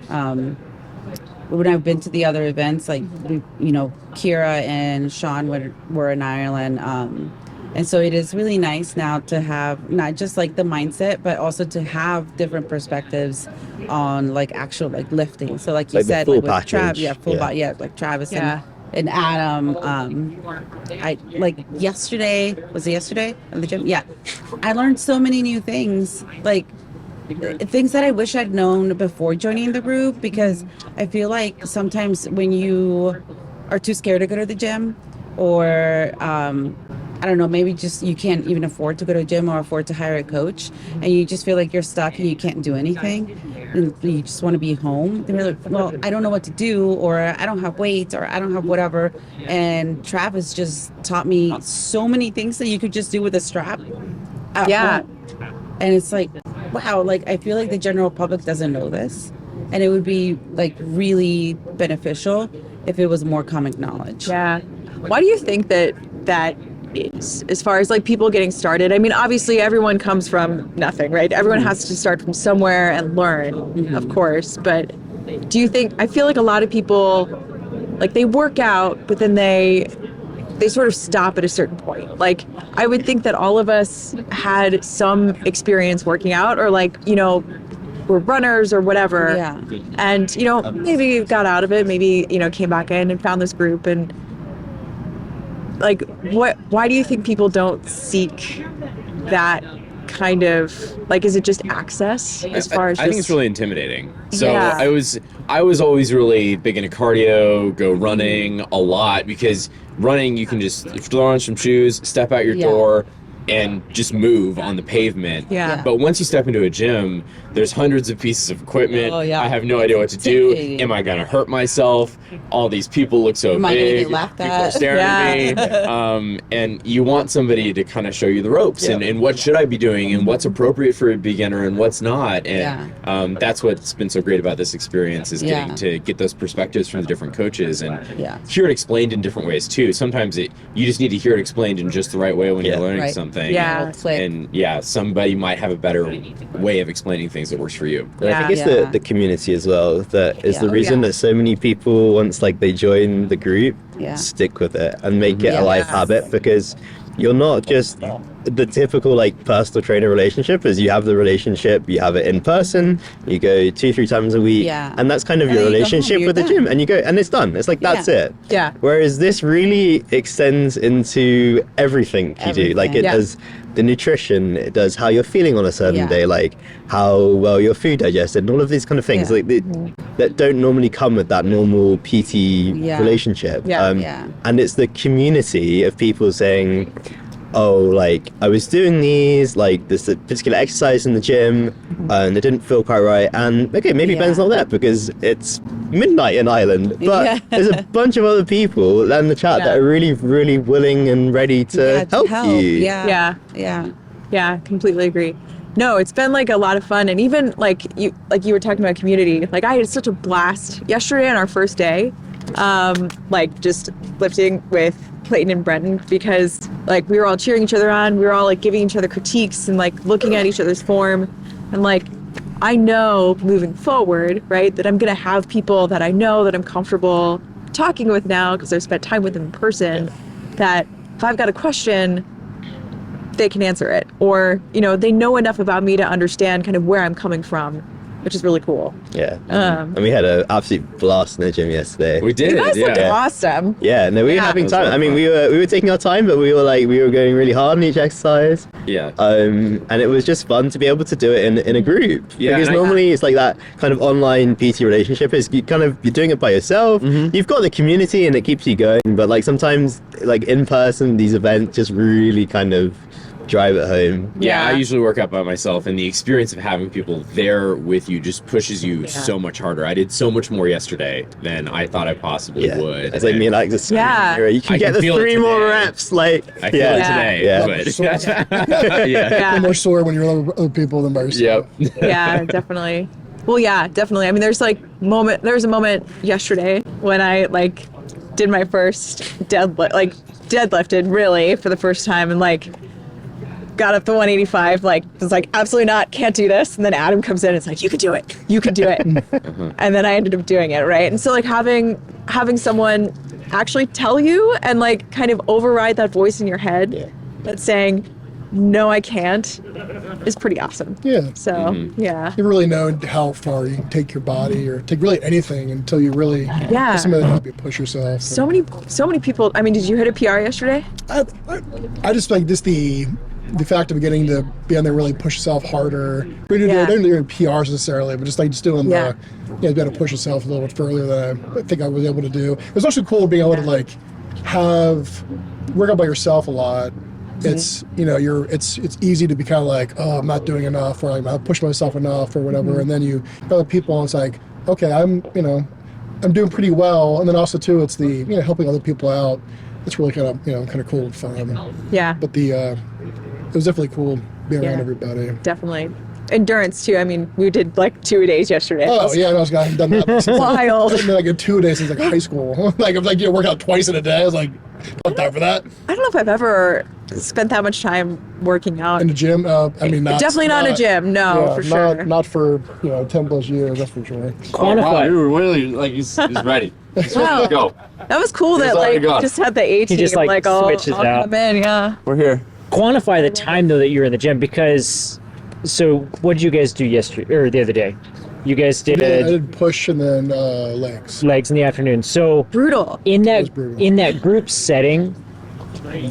When I've been to the other events, like Kira and Sean were in Ireland. And so it is really nice now to have not just like the mindset, but also to have different perspectives on like actual like lifting. So like you said, like with Travis, full body, like Travis and Adam. I like yesterday, was it yesterday in the gym? Yeah. I learned so many new things, like things that I wish I'd known before joining the group, because I feel like sometimes when you are too scared to go to the gym, or I don't know, maybe just you can't even afford to go to a gym or afford to hire a coach, and you just feel like you're stuck and you can't do anything, and you just want to be home. They're like, well, I don't know what to do, or I don't have weights, or I don't have whatever. And Travis just taught me so many things that you could just do with a strap at home. And it's like, wow, like I feel like the general public doesn't know this, and it would be like really beneficial if it was more common knowledge. Yeah. Why do you think that is, as far as like people getting started? I mean, obviously everyone comes from nothing, right? Everyone has to start from somewhere and learn, of course. But do you think, I feel like a lot of people, like they work out, but then they sort of stop at a certain point. Like I would think that all of us had some experience working out, or like, we're runners or whatever. And, maybe got out of it, maybe, came back in and found this group. And like, why do you think people don't seek that kind of, like, is it just access as far as I think it's really intimidating. So Yeah. I was always really big into cardio, go running a lot, because running you can just throw on some shoes, step out your door, and just move on the pavement. Yeah. But once you step into a gym, there's hundreds of pieces of equipment. Oh, yeah. I have no idea what to do. Am I gonna hurt myself? All these people look so Am I gonna big. get laughed People at? are staring at me. And you want somebody to kind of show you the ropes and what should I be doing and what's appropriate for a beginner and what's not. And that's what's been so great about this experience is getting to get those perspectives from the different coaches and hear it explained in different ways too. Sometimes you just need to hear it explained in just the right way when you're learning something. Yeah. And somebody might have a better way of explaining things that works for you. And I think it's the community as well that is the reason that so many people, once like they join the group, stick with it and make it a life habit, because you're not just the typical like personal trainer relationship is you have the relationship, you have it in person, you go 2-3 times a week, and that's kind of your relationship with the gym, and you go and it's done. It's like that's it. Yeah. Whereas this really extends into everything you do. Like it does the nutrition, it does how you're feeling on a certain day, like how well your food digested, and all of these kind of things like that don't normally come with that normal PT relationship. And it's the community of people saying, oh, like I was doing these, like this particular exercise in the gym and it didn't feel quite right, and okay, maybe Ben's not there because it's midnight in Ireland, but there's a bunch of other people in the chat that are really, really willing and ready to help you. Yeah, completely agree. No, it's been like a lot of fun, and even like you were talking about community, like I had such a blast yesterday on our first day, like just lifting with Clayton and Brenton, because like we were all cheering each other on, we were all like giving each other critiques and like looking at each other's form, and like I know moving forward, right, that I'm gonna have people that I know that I'm comfortable talking with now because I've spent time with them in person, that if I've got a question, they can answer it, or they know enough about me to understand kind of where I'm coming from, which is really cool. And we had an absolute blast in the gym yesterday. We did. You guys looked awesome. Yeah, no, we were having time. I mean, we were taking our time, but we were going really hard on each exercise. And it was just fun to be able to do it in a group. Because normally it's like that kind of online PT relationship is you're doing it by yourself. You've got the community and it keeps you going, but like sometimes like in person, these events just really kind of drive it home. I usually work out by myself, and the experience of having people there with you just pushes you so much harder. I did so much more yesterday than I thought I possibly would. It's like me and Alex are you can I get the feel it 3 more today. reps. Like I feel it today. You're more sore when you're with other people than by yourself. Yeah, definitely. Well, yeah, definitely. I mean, there's a moment yesterday when I like did my first deadlifted really for the first time, and like got up to 185, like was like absolutely not, can't do this, and then Adam comes in and it's like, you can do it, and then I ended up doing it, right? And so like having someone actually tell you and like kind of override that voice in your head that's saying no, I can't, is pretty awesome. So you really know how far you can take your body or take really anything until you really somebody help you push yourself. So many people. I mean, did you hit a PR yesterday? I just like just the fact of getting to be on there, really push yourself harder. We didn't do PRs necessarily, but just doing the, be able to push yourself a little bit further than I think I was able to do. It was also cool being able to like work out by yourself a lot. It's it's easy to be kind of like, oh, I'm not doing enough, or I'm not pushing myself enough, or whatever. And then you other people, and it's like, okay, I'm doing pretty well. And then also too, it's the helping other people out. It's really kind of cool and fun. Yeah. But it was definitely cool being around everybody. Definitely. Endurance too. I mean, we did like 2 days yesterday. Oh yeah, I haven't done that since wild. I've been like 2 days since like high school. Like I was like work out twice in a day. I was like, not time for that. I don't know if I've ever spent that much time working out in the gym. I mean, definitely not in a gym. No, for sure. Not for 10 plus years. That's for sure. Quantify. You were really like he's ready. Wow. Go. That was cool. He's that already like gone. just had the A team. He just like switches I'll out. come in. Yeah. We're here. Quantify the time though that you're in the gym, because so what did you guys do yesterday or the other day? You guys did I did push and then legs. Legs in the afternoon. So brutal. In that group setting,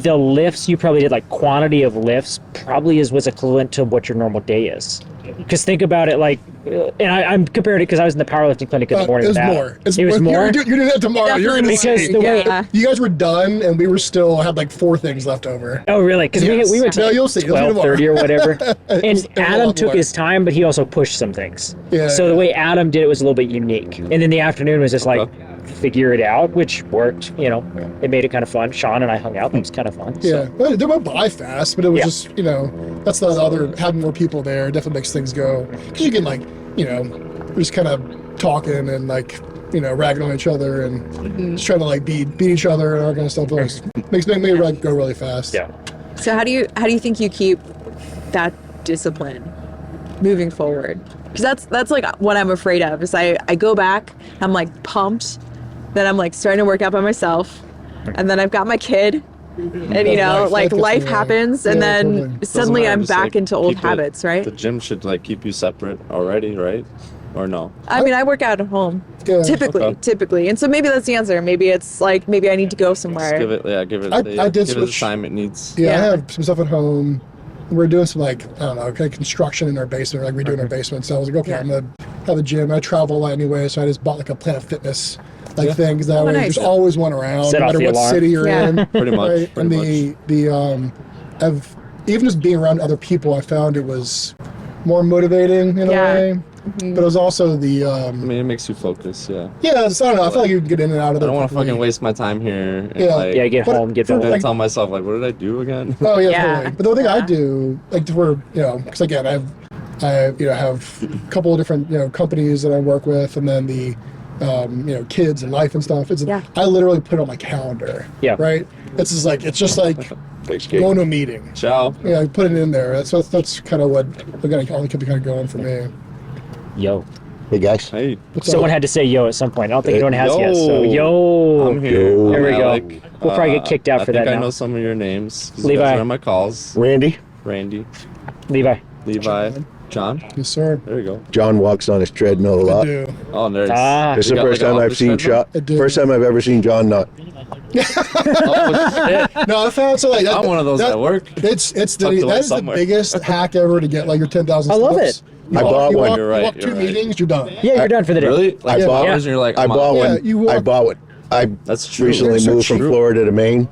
the lifts you probably did, like quantity of lifts, probably was equivalent to what your normal day is. Because think about it, like, and I'm comparing it because I was in the powerlifting clinic in the morning. It was with Adam. more. It was more. You're doing that tomorrow. You're gonna because see. the way. You guys were done, and we were still had like 4 things left over. Oh, really? Because we went to No, you'll see. You'll see 12:30 or whatever. It was And a Adam lot took more. his time, but he also pushed some things. Yeah, So the way Adam did it was a little bit unique. And then the afternoon was just like figure it out, which worked. You know, it made it kind of fun. Sean and I hung out. It was kind of fun. Yeah, So. well, they went by fast, but it was just, you know, that's the other, having more people there definitely makes things go. Because you can, like, you know, just kind of talking and, like, you know, ragging on each other and just trying to, like, beat each other and all that kind of stuff. Makes it like, go really fast. Yeah. So how do you think you keep that discipline moving forward? Because that's like what I'm afraid of. Is I go back, I'm like pumped, then I'm like starting to work out by myself, and then I've got my kid, and you know, like life happens, and then suddenly I'm back into old habits, right? The gym should like keep you separate already, right? Or no? I mean, I work out at home, typically, and so maybe that's the answer. Maybe it's like maybe I need to go somewhere. Just give it, give it. I did give it the switch. time it needs. Yeah, I have some stuff at home. We're doing some, like, I don't know, kind of construction in our basement, like redoing our basement. So I was like, okay, I'm going to have a gym. I travel a lot anyway, so I just bought like a Planet Fitness thing, because that way there's always one around, no matter what city you're in. Pretty much. Right? And I've, even just being around other people, I found it was more motivating in a way. But it was also the. I mean, it makes you focus. Yeah. Yeah, so I don't know. I feel like you can get in and out of I there. don't want to fucking waste my time here. And Yeah. like, Yeah, get home, get back. Then Like- tell myself like, what did I do again? Oh yeah, totally. But the thing I do, like, for, you know, because again, I have a couple of different, you know, companies that I work with, and then the, you know, kids and life and stuff. I literally put it on my calendar. Yeah. Right. It's just like going to a meeting. Ciao. Yeah, I put it in there. That's kind of what all kept kind of going for me. Yo. Hey guys. Hey. Someone had to say yo at some point. I don't think anyone has yet. So yo. I'm here. There we I'm go. Alec. We'll probably get kicked out I for think that I now. know some of your names. 'Cause you Levi. guys are on my calls. Randy. Levi. John. Yes, sir. There you go. John walks on his treadmill a lot. do. Oh, nice. This is You the got, first like, an time I've office seen treadmill? John. First time I've ever seen John not. No, I found so like I'm one of those at work. It's Tucked that away is somewhere. the biggest hack ever to get like your 10,000. I love steps. it. I bought one. You're right, You walk you're 2 right. meetings, you're done. Yeah, you're done for the day. Really? Like Yeah. 2 hours Yeah. and you're like, I I'm bought out. Yeah, one. you walk- I bought one. That's true. Recently so moved from true. Florida to Maine.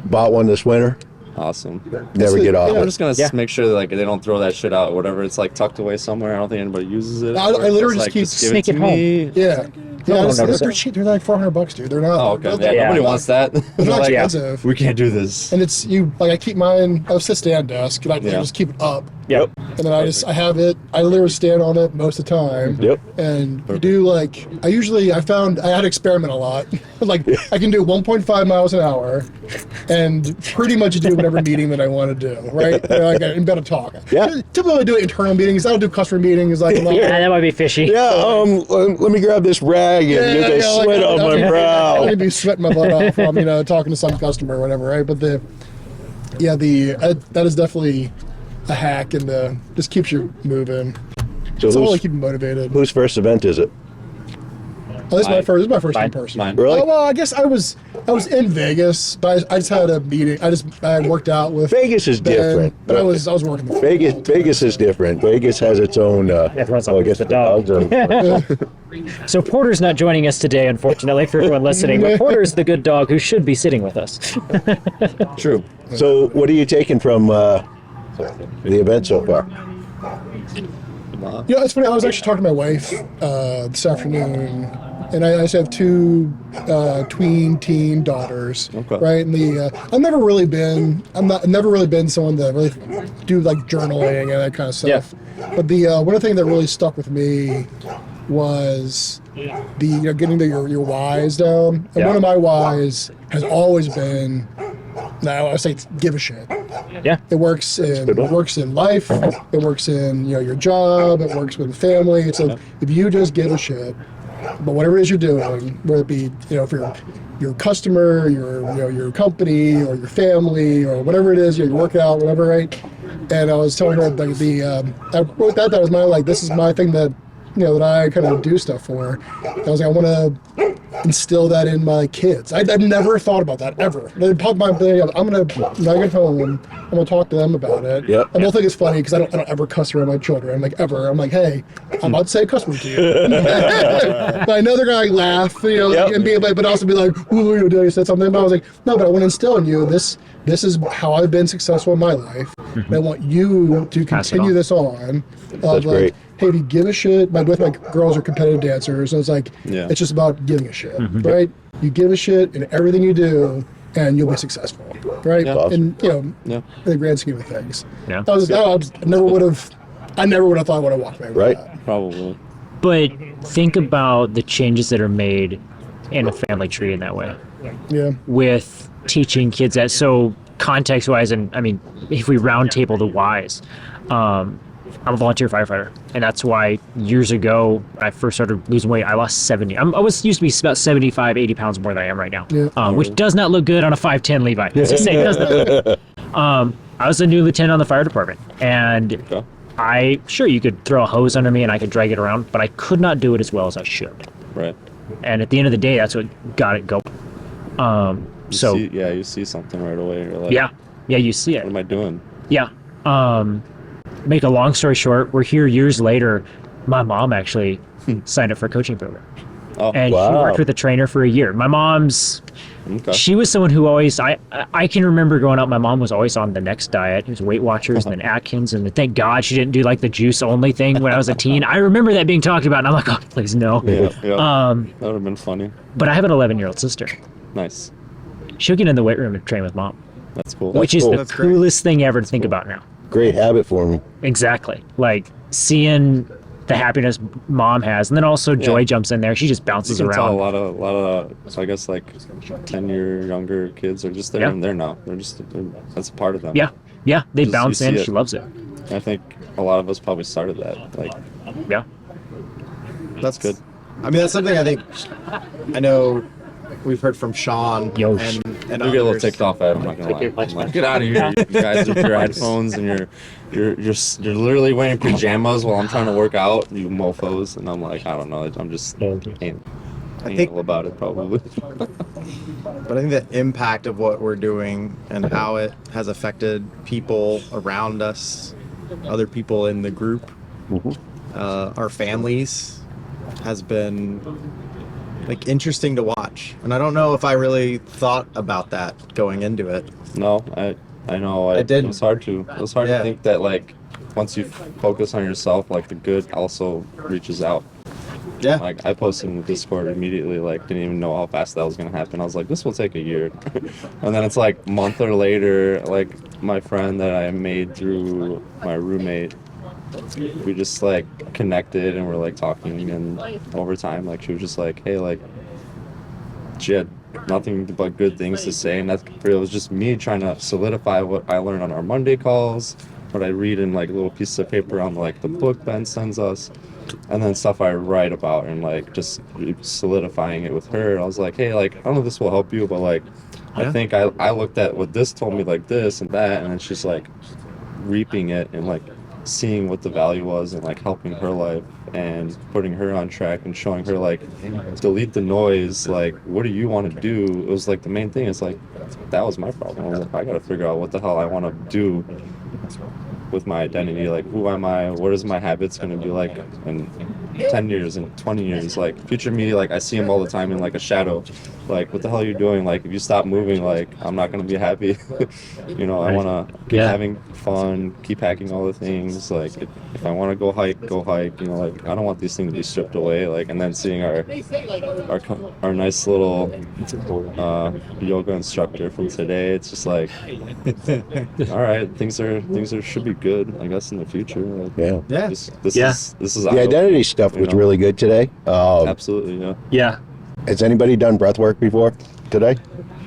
Bought one this winter. Awesome. Never get off I'm it. just gonna make sure that like they don't throw that shit out. Whatever, it's like tucked away somewhere. I don't think anybody uses it. I Or it's literally like, just keep give it to me. Yeah. No Yeah, one it's, notices they're it. cheap. They're like $400, dude. They're not. Oh, okay. they're Yeah, nobody not- wants that. They're They're not like, expensive. we can't do this. And it's I keep mine. I have a sit-stand desk, and I just keep it up. Yep. And then I have it. I literally stand on it most of the time. Yep. And you do like I found I had to experiment a lot. Like I can do 1.5 miles an hour, and pretty much do whatever meeting that I want to do. Right? Like I'm better talk. Yeah. Typically I do internal meetings. I don't do customer meetings. Like Yeah, that might be fishy. Yeah. Let me grab this rag and get the sweat off my I'm brow. gonna be sweating my butt off while I'm talking to some customer or whatever, right? But that is definitely a hack, and just keeps you moving. So It's all to who's- keep you motivated. Whose first event is it? Oh, this is my first in person. Mine. Really? Oh, well, I guess I was in Vegas, but I just had a meeting. I worked out with Vegas is Ben, different. but I was working. Vegas is different. Vegas has its own. Everyone's I guess the dog. So Porter's not joining us today, unfortunately, for everyone listening. But Porter's the good dog who should be sitting with us. True. So, what are you taking from the event so far? It's funny. I was actually talking to my wife this afternoon, and I just have 2 teen daughters. Okay. Right, and I've never really been someone that really do like journaling and that kind of stuff. But one of the things that really stuck with me was getting to your whys down. And one of my whys has always been, now I say it's give a shit. Yeah. It works in life. It works in your job. It works with family. It's like if you just give a shit about whatever it is you're doing, whether it be for your customer, your company, or your family, or whatever it is, your workout, whatever, right? And I was telling her I wrote that was my this is my thing that that I kind of do stuff for. I was like, I want to instill that in my kids. I've never thought about that ever. I'm gonna when I get home, I'm gonna talk to them about it. Yep. And they'll think it's funny because I don't ever cuss around my children, like ever. I'm like, hey, I'm about to say a cuss word to you. But I know they're gonna laugh, and be, but also be like, ooh, Daddy said something. But I was like, no, but I want to instill in you this is how I've been successful in my life. And I want you to continue this on. That's great. Hey, if you give a shit, both my girls are competitive dancers, and it's like, it's just about giving a shit, right? You give a shit in everything you do, and you'll be successful, right? Yeah. And in the grand scheme of things, Yeah. I never would have thought I would have walked away with that. Probably. But think about the changes that are made in a family tree in that way. Yeah. With teaching kids that, so context-wise, and I mean, if we round table the whys, I'm a volunteer firefighter, and that's why years ago when I first started losing weight, I lost 70. I used to be about 75, 80 pounds more than I am right now, which does not look good on a 5'10" Levi. Let's just say it does not look good. I was a new lieutenant on the fire department, and you could throw a hose under me and I could drag it around, but I could not do it as well as I should. Right. And at the end of the day, that's what got it going. You see something right away. You're like, yeah, you see it. What am I doing? Yeah. Make a long story short, we're here years later. My mom actually signed up for a coaching program. Oh, and she worked with a trainer for a year. My mom's, she was someone who always, I can remember growing up, my mom was always on the next diet. It was Weight Watchers and then Atkins, and thank God she didn't do like the juice only thing when I was a teen. I remember that being talked about, and I'm like, oh, please no. Yeah. That would have been funny. But I have an 11-year-old sister. Nice. She'll get in the weight room and train with mom. That's cool. Which is the coolest thing ever to think about now. Great habit for me. Exactly. Like seeing the happiness mom has, and then also Joy jumps in there. She just bounces You can around. tell a lot of so I guess like 10-year younger kids are just there and there now. That's a part of them. Yeah, they Just- bounce you in. see She it. loves it. I think a lot of us probably started that. Like, yeah, that's good. I mean, that's something I think I know we've heard from Sean and you get a little others. ticked off at it, I'm not gonna lie. I'm like, get out of here, you guys with your headphones and you're literally wearing pajamas while I'm trying to work out, you mofos. And I'm like, I don't know, I'm just anal about it probably. But I think the impact of what we're doing and how it has affected people around us, other people in the group, our families, has been like interesting to watch. And I don't know if I really thought about that going into it. No, I know. I didn't. It's hard to think that like once you focus on yourself, like the good also reaches out. Yeah. Like I posted in the Discord immediately, like didn't even know how fast that was gonna happen. I was like, this will take a year. And then it's like a month or later, like my friend that I made through my roommate, we just like connected and we're like talking, and over time like she was just like, hey, like she had nothing but good things to say, and it was just me trying to solidify what I learned on our Monday calls, what I read in like little pieces of paper on like the book Ben sends us, and then stuff I write about, and like just solidifying it with her. I was like, hey, like I don't know if this will help you, but like I think I looked at what this told me, like this and that, and then she's like reaping it and like seeing what the value was and like helping her life and putting her on track and showing her like delete the noise, like what do you want to do. It was like the main thing is like that was my problem. I was like, I gotta figure out what the hell I want to do with my identity, like who am I, what is my habits going to be like in 10 years and 20 years. Like future me, like I see him all the time in like a shadow, like what the hell are you doing, like if you stop moving, like I'm not going to be happy. You know, I want to keep having fun, keep hacking all the things, like if I want to go hike, you know, like I don't want these things to be stripped away. Like, and then seeing our nice little yoga instructor from today, it's just like all right, things should be good, I guess, in the future. Like, this is the identity stuff was really good today. Absolutely. Yeah. Has anybody done breath work before today?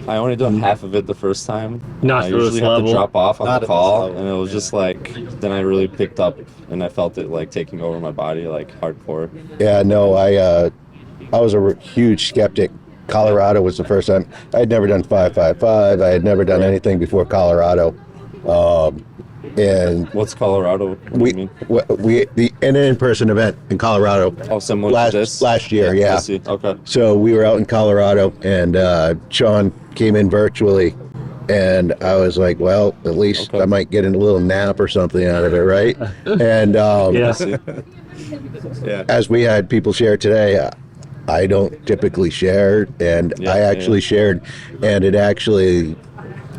I only done half of it the first time. Not I for usually this have to level. drop off on Not the at call, this and it was just like then I really picked up and I felt it like taking over my body, like hardcore. Yeah, no, I was a huge skeptic. Colorado was the first time. I had never done 555. I had never done anything before Colorado. And what's Colorado? We the an in-person event in Colorado. Oh, similar to this? Last year, I yeah. see. Okay. So we were out in Colorado, and Sean came in virtually, and I was like, well, at least I might get a little nap or something out of it, right? And as we had people share today, I don't typically share, and I actually shared, and it actually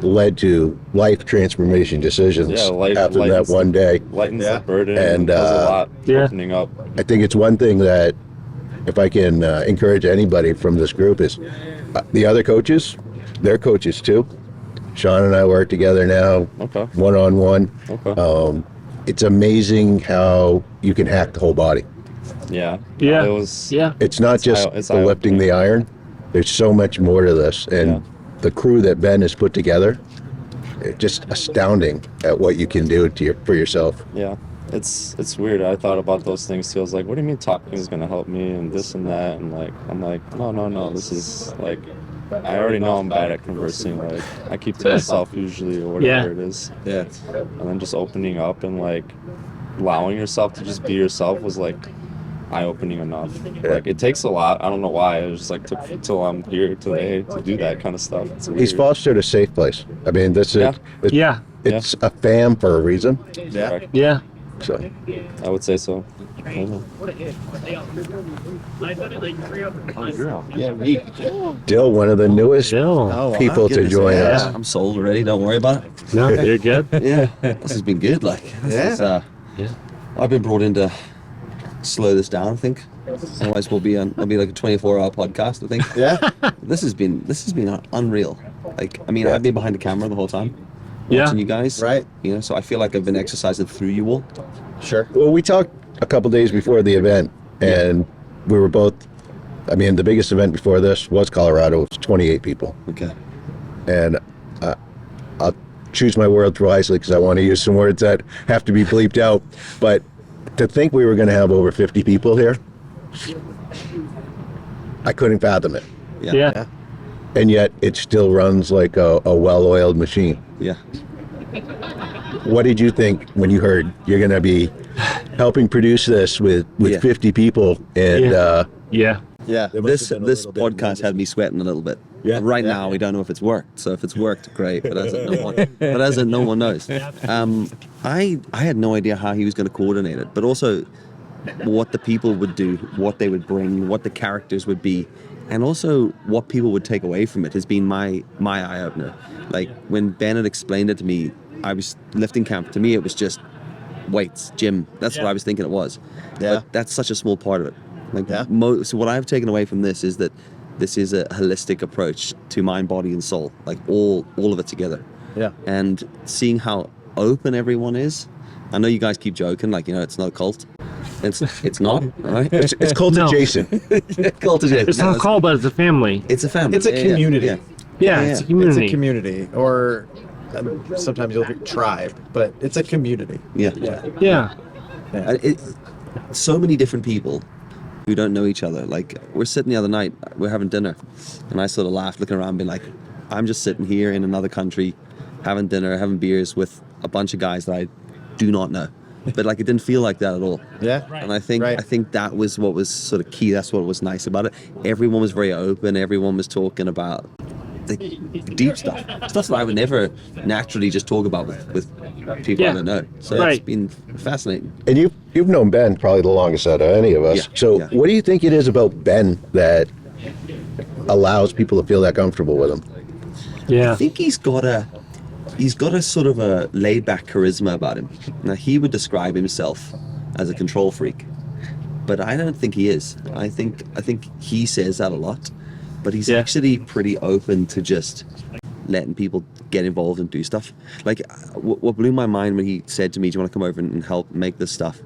led to life transformation decisions after that one day. Lightens the burden and does a lot opening up. I think it's one thing that, if I can encourage anybody from this group, is the other coaches, they're coaches too. Sean and I work together now, one-on-one. It's amazing how you can hack the whole body. Yeah. Yeah. It was. Yeah. It's not just it's the lifting the iron. There's so much more to this, and the crew that Ben has put together, it's just astounding at what you can do for yourself. Yeah. It's weird. I thought about those things too. I was like, what do you mean talking is going to help me and this and that? And like, I'm like, no. This is like, I already know I'm bad at conversing. Like, I keep to myself usually or whatever it is. Yeah. And then just opening up and like allowing yourself to just be yourself was like eye-opening enough. Like, it takes a lot. I don't know why. It was just like took till I'm here today to do that kind of stuff. It's weird. He's fostered a safe place. I mean, this is it's a fam for a reason. Yeah. Yeah. So I would say so. Yeah, me. Dill, one of the newest people to join us. I'm sold already. Don't worry about it. No, you're good. Yeah, this has been good. Like, I've been brought in to slow this down, I think. Otherwise, it'll be like a 24-hour podcast, I think. Yeah. This has been unreal. Like, I mean, I've been behind the camera the whole time, watching you guys. Right. You know, so I feel like I've been exercising through you all. Sure. Well, we talked a couple days before the event, and we were both. I mean, the biggest event before this was Colorado. It was 28 people. Okay. And I'll choose my words wisely because I want to use some words that have to be bleeped out. But to think we were going to have over 50 people here, I couldn't fathom it. Yeah. And yet it still runs like a well-oiled machine. Yeah. What did you think when you heard you're going to be helping produce this with 50 people? And yeah. This podcast had me sweating a little bit. Yeah. Right now, we don't know if it's worked. So if it's worked, great. But as it, no one knows. I had no idea how he was going to coordinate it, but also what the people would do, what they would bring, what the characters would be, and also what people would take away from it has been my eye opener. Like when Ben had explained it to me, I was lifting camp. To me, it was just weights, gym. That's what I was thinking it was. Yeah. But that's such a small part of it. Like so what I've taken away from this is that this is a holistic approach to mind, body, and soul. Like all of it together. Yeah. And seeing how open everyone is. I know you guys keep joking, like, you know, it's not a cult. It's not, right? It's cult adjacent. Cult adjacent. It's not a cult, but it's a family. It's a family. It's a community. Yeah, it's a community. It's a community, or sometimes you'll hear tribe, but it's a community. Yeah. So many different people who don't know each other. Like, we're sitting the other night, we're having dinner, and I sort of laughed, looking around, being like, I'm just sitting here in another country, having dinner, having beers with a bunch of guys that I do not know. But like, it didn't feel like that at all. Yeah. And I think that was what was sort of key. That's what was nice about it. Everyone was very open. Everyone was talking about the deep stuff that I would never naturally just talk about with people I don't know. So it's been fascinating. And you've known Ben probably the longest out of any of us. Yeah. So what do you think it is about Ben that allows people to feel that comfortable with him? Yeah. I think he's got a sort of a laid-back charisma about him. Now, he would describe himself as a control freak, but I don't think he is. I think he says that a lot, but he's actually pretty open to just letting people get involved and do stuff. Like, what blew my mind when he said to me, do you want to come over and help make this stuff,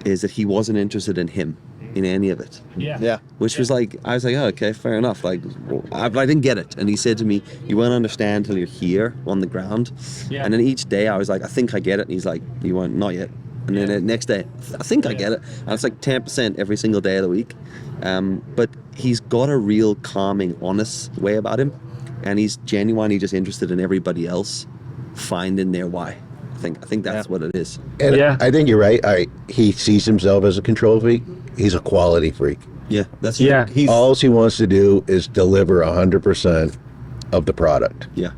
is that he wasn't interested in him, in any of it. Yeah. Which was like, I was like, oh, okay, fair enough. Like, I didn't get it. And he said to me, you won't understand till you're here on the ground. Yeah. And then each day I was like, I think I get it. And he's like, you won't, not yet. And then the next day, I think I get it. And it's like 10% every single day of the week. But he's got a real calming, honest way about him. And he's genuinely just interested in everybody else finding their why, I think that's what it is. And I think you're right. He sees himself as a control freak. He's a quality freak. Yeah, that's all he wants to do is deliver 100% of the product. Yeah.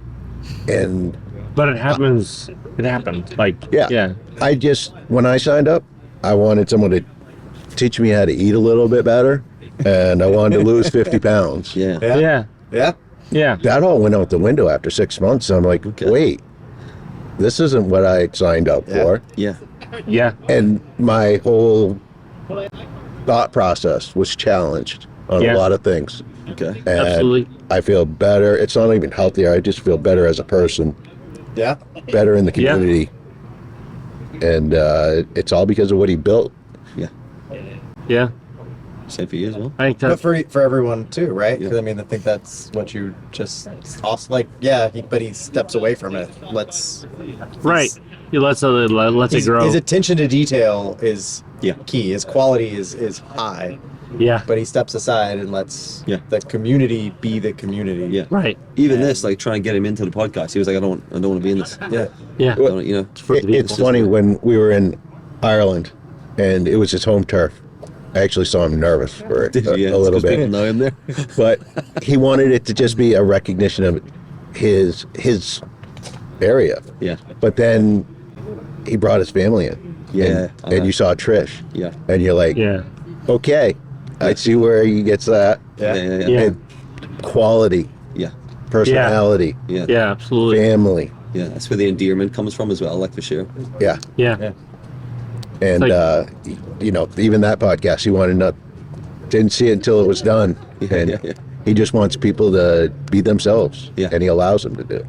But it happens. It happened. Like yeah. I just when I signed up, I wanted someone to teach me how to eat a little bit better, and I wanted to lose 50 pounds. Yeah. That all went out the window after 6 months. I'm like, wait, this isn't what I signed up for. Yeah. And my whole thought process was challenged on a lot of things. Okay. And absolutely. I feel better. It's not even healthier. I just feel better as a person. Yeah. Better in the community. And it's all because of what he built. Yeah. Same for you as well. I think But for everyone too, right? Because I mean, I think that's what you just also like. Yeah, but he steps away from it. He lets it grow. His attention to detail is key. His quality is high. Yeah. But he steps aside and lets the community be the community. Yeah. Right. Even this, like trying to get him into the podcast, he was like, I don't want to be in this. Yeah. It's funny when we were in Ireland, and it was his home turf. I actually saw him nervous for it a little bit. People know him there. But he wanted it to just be a recognition of his area. Yeah. But then he brought his family in. Yeah. And you saw Trish. Yeah. And you're like, okay, I see where he gets that. Yeah. And quality. Yeah. Personality. Yeah. Yeah, absolutely. Family. Yeah, that's where the endearment comes from as well, like for sure. Yeah. Yeah. And even that podcast, he didn't see it until it was done. And he just wants people to be themselves. Yeah. And he allows them to do it.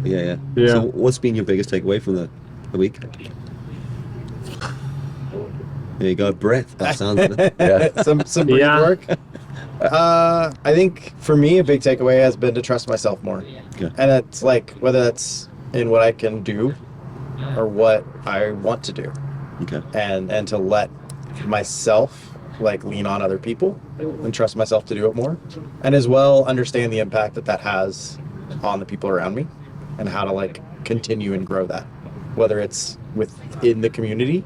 Yeah. So what's been your biggest takeaway from the week? There you go, breath. That sounds some breath work. I think for me, a big takeaway has been to trust myself more. Okay. And it's like whether that's in what I can do or what I want to do. Okay. And to let myself like lean on other people and trust myself to do it more, and as well understand the impact that has on the people around me and how to like continue and grow that, whether it's within the community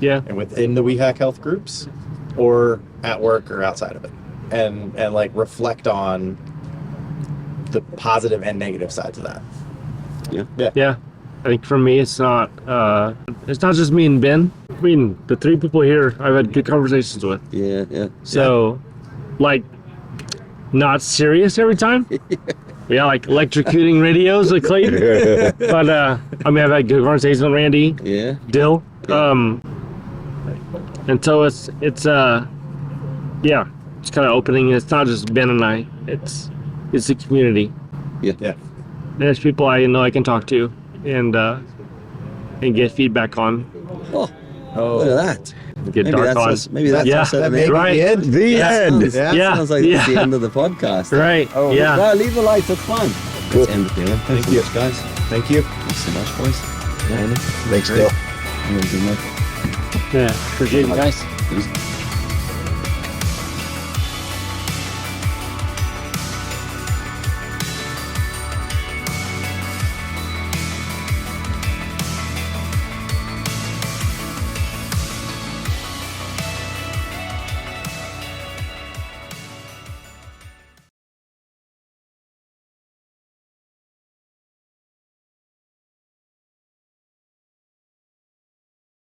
and within the We Hack Health groups or at work or outside of it, and like reflect on the positive and negative sides of that. Yeah. I think for me, it's not just me and Ben. I mean, the three people here I've had good conversations with. Yeah. So, like, not serious every time. Like electrocuting radios like Clayton. But I mean, I've had good conversations with Randy. Yeah. Dill. And so it's kind of opening. It's not just Ben and I. It's the community. Yeah. And it's people I know I can talk to and get feedback on. Look at that. Get maybe dark that's on. us, maybe that's us at the end. Right. The end. That sounds like it's the end of the podcast. Right. No, leave the lights. It's fine. Let's end it there. Thanks so much, guys. Thank you. Thanks so much, boys. Thanks, Bill. Yeah. Appreciate it, guys.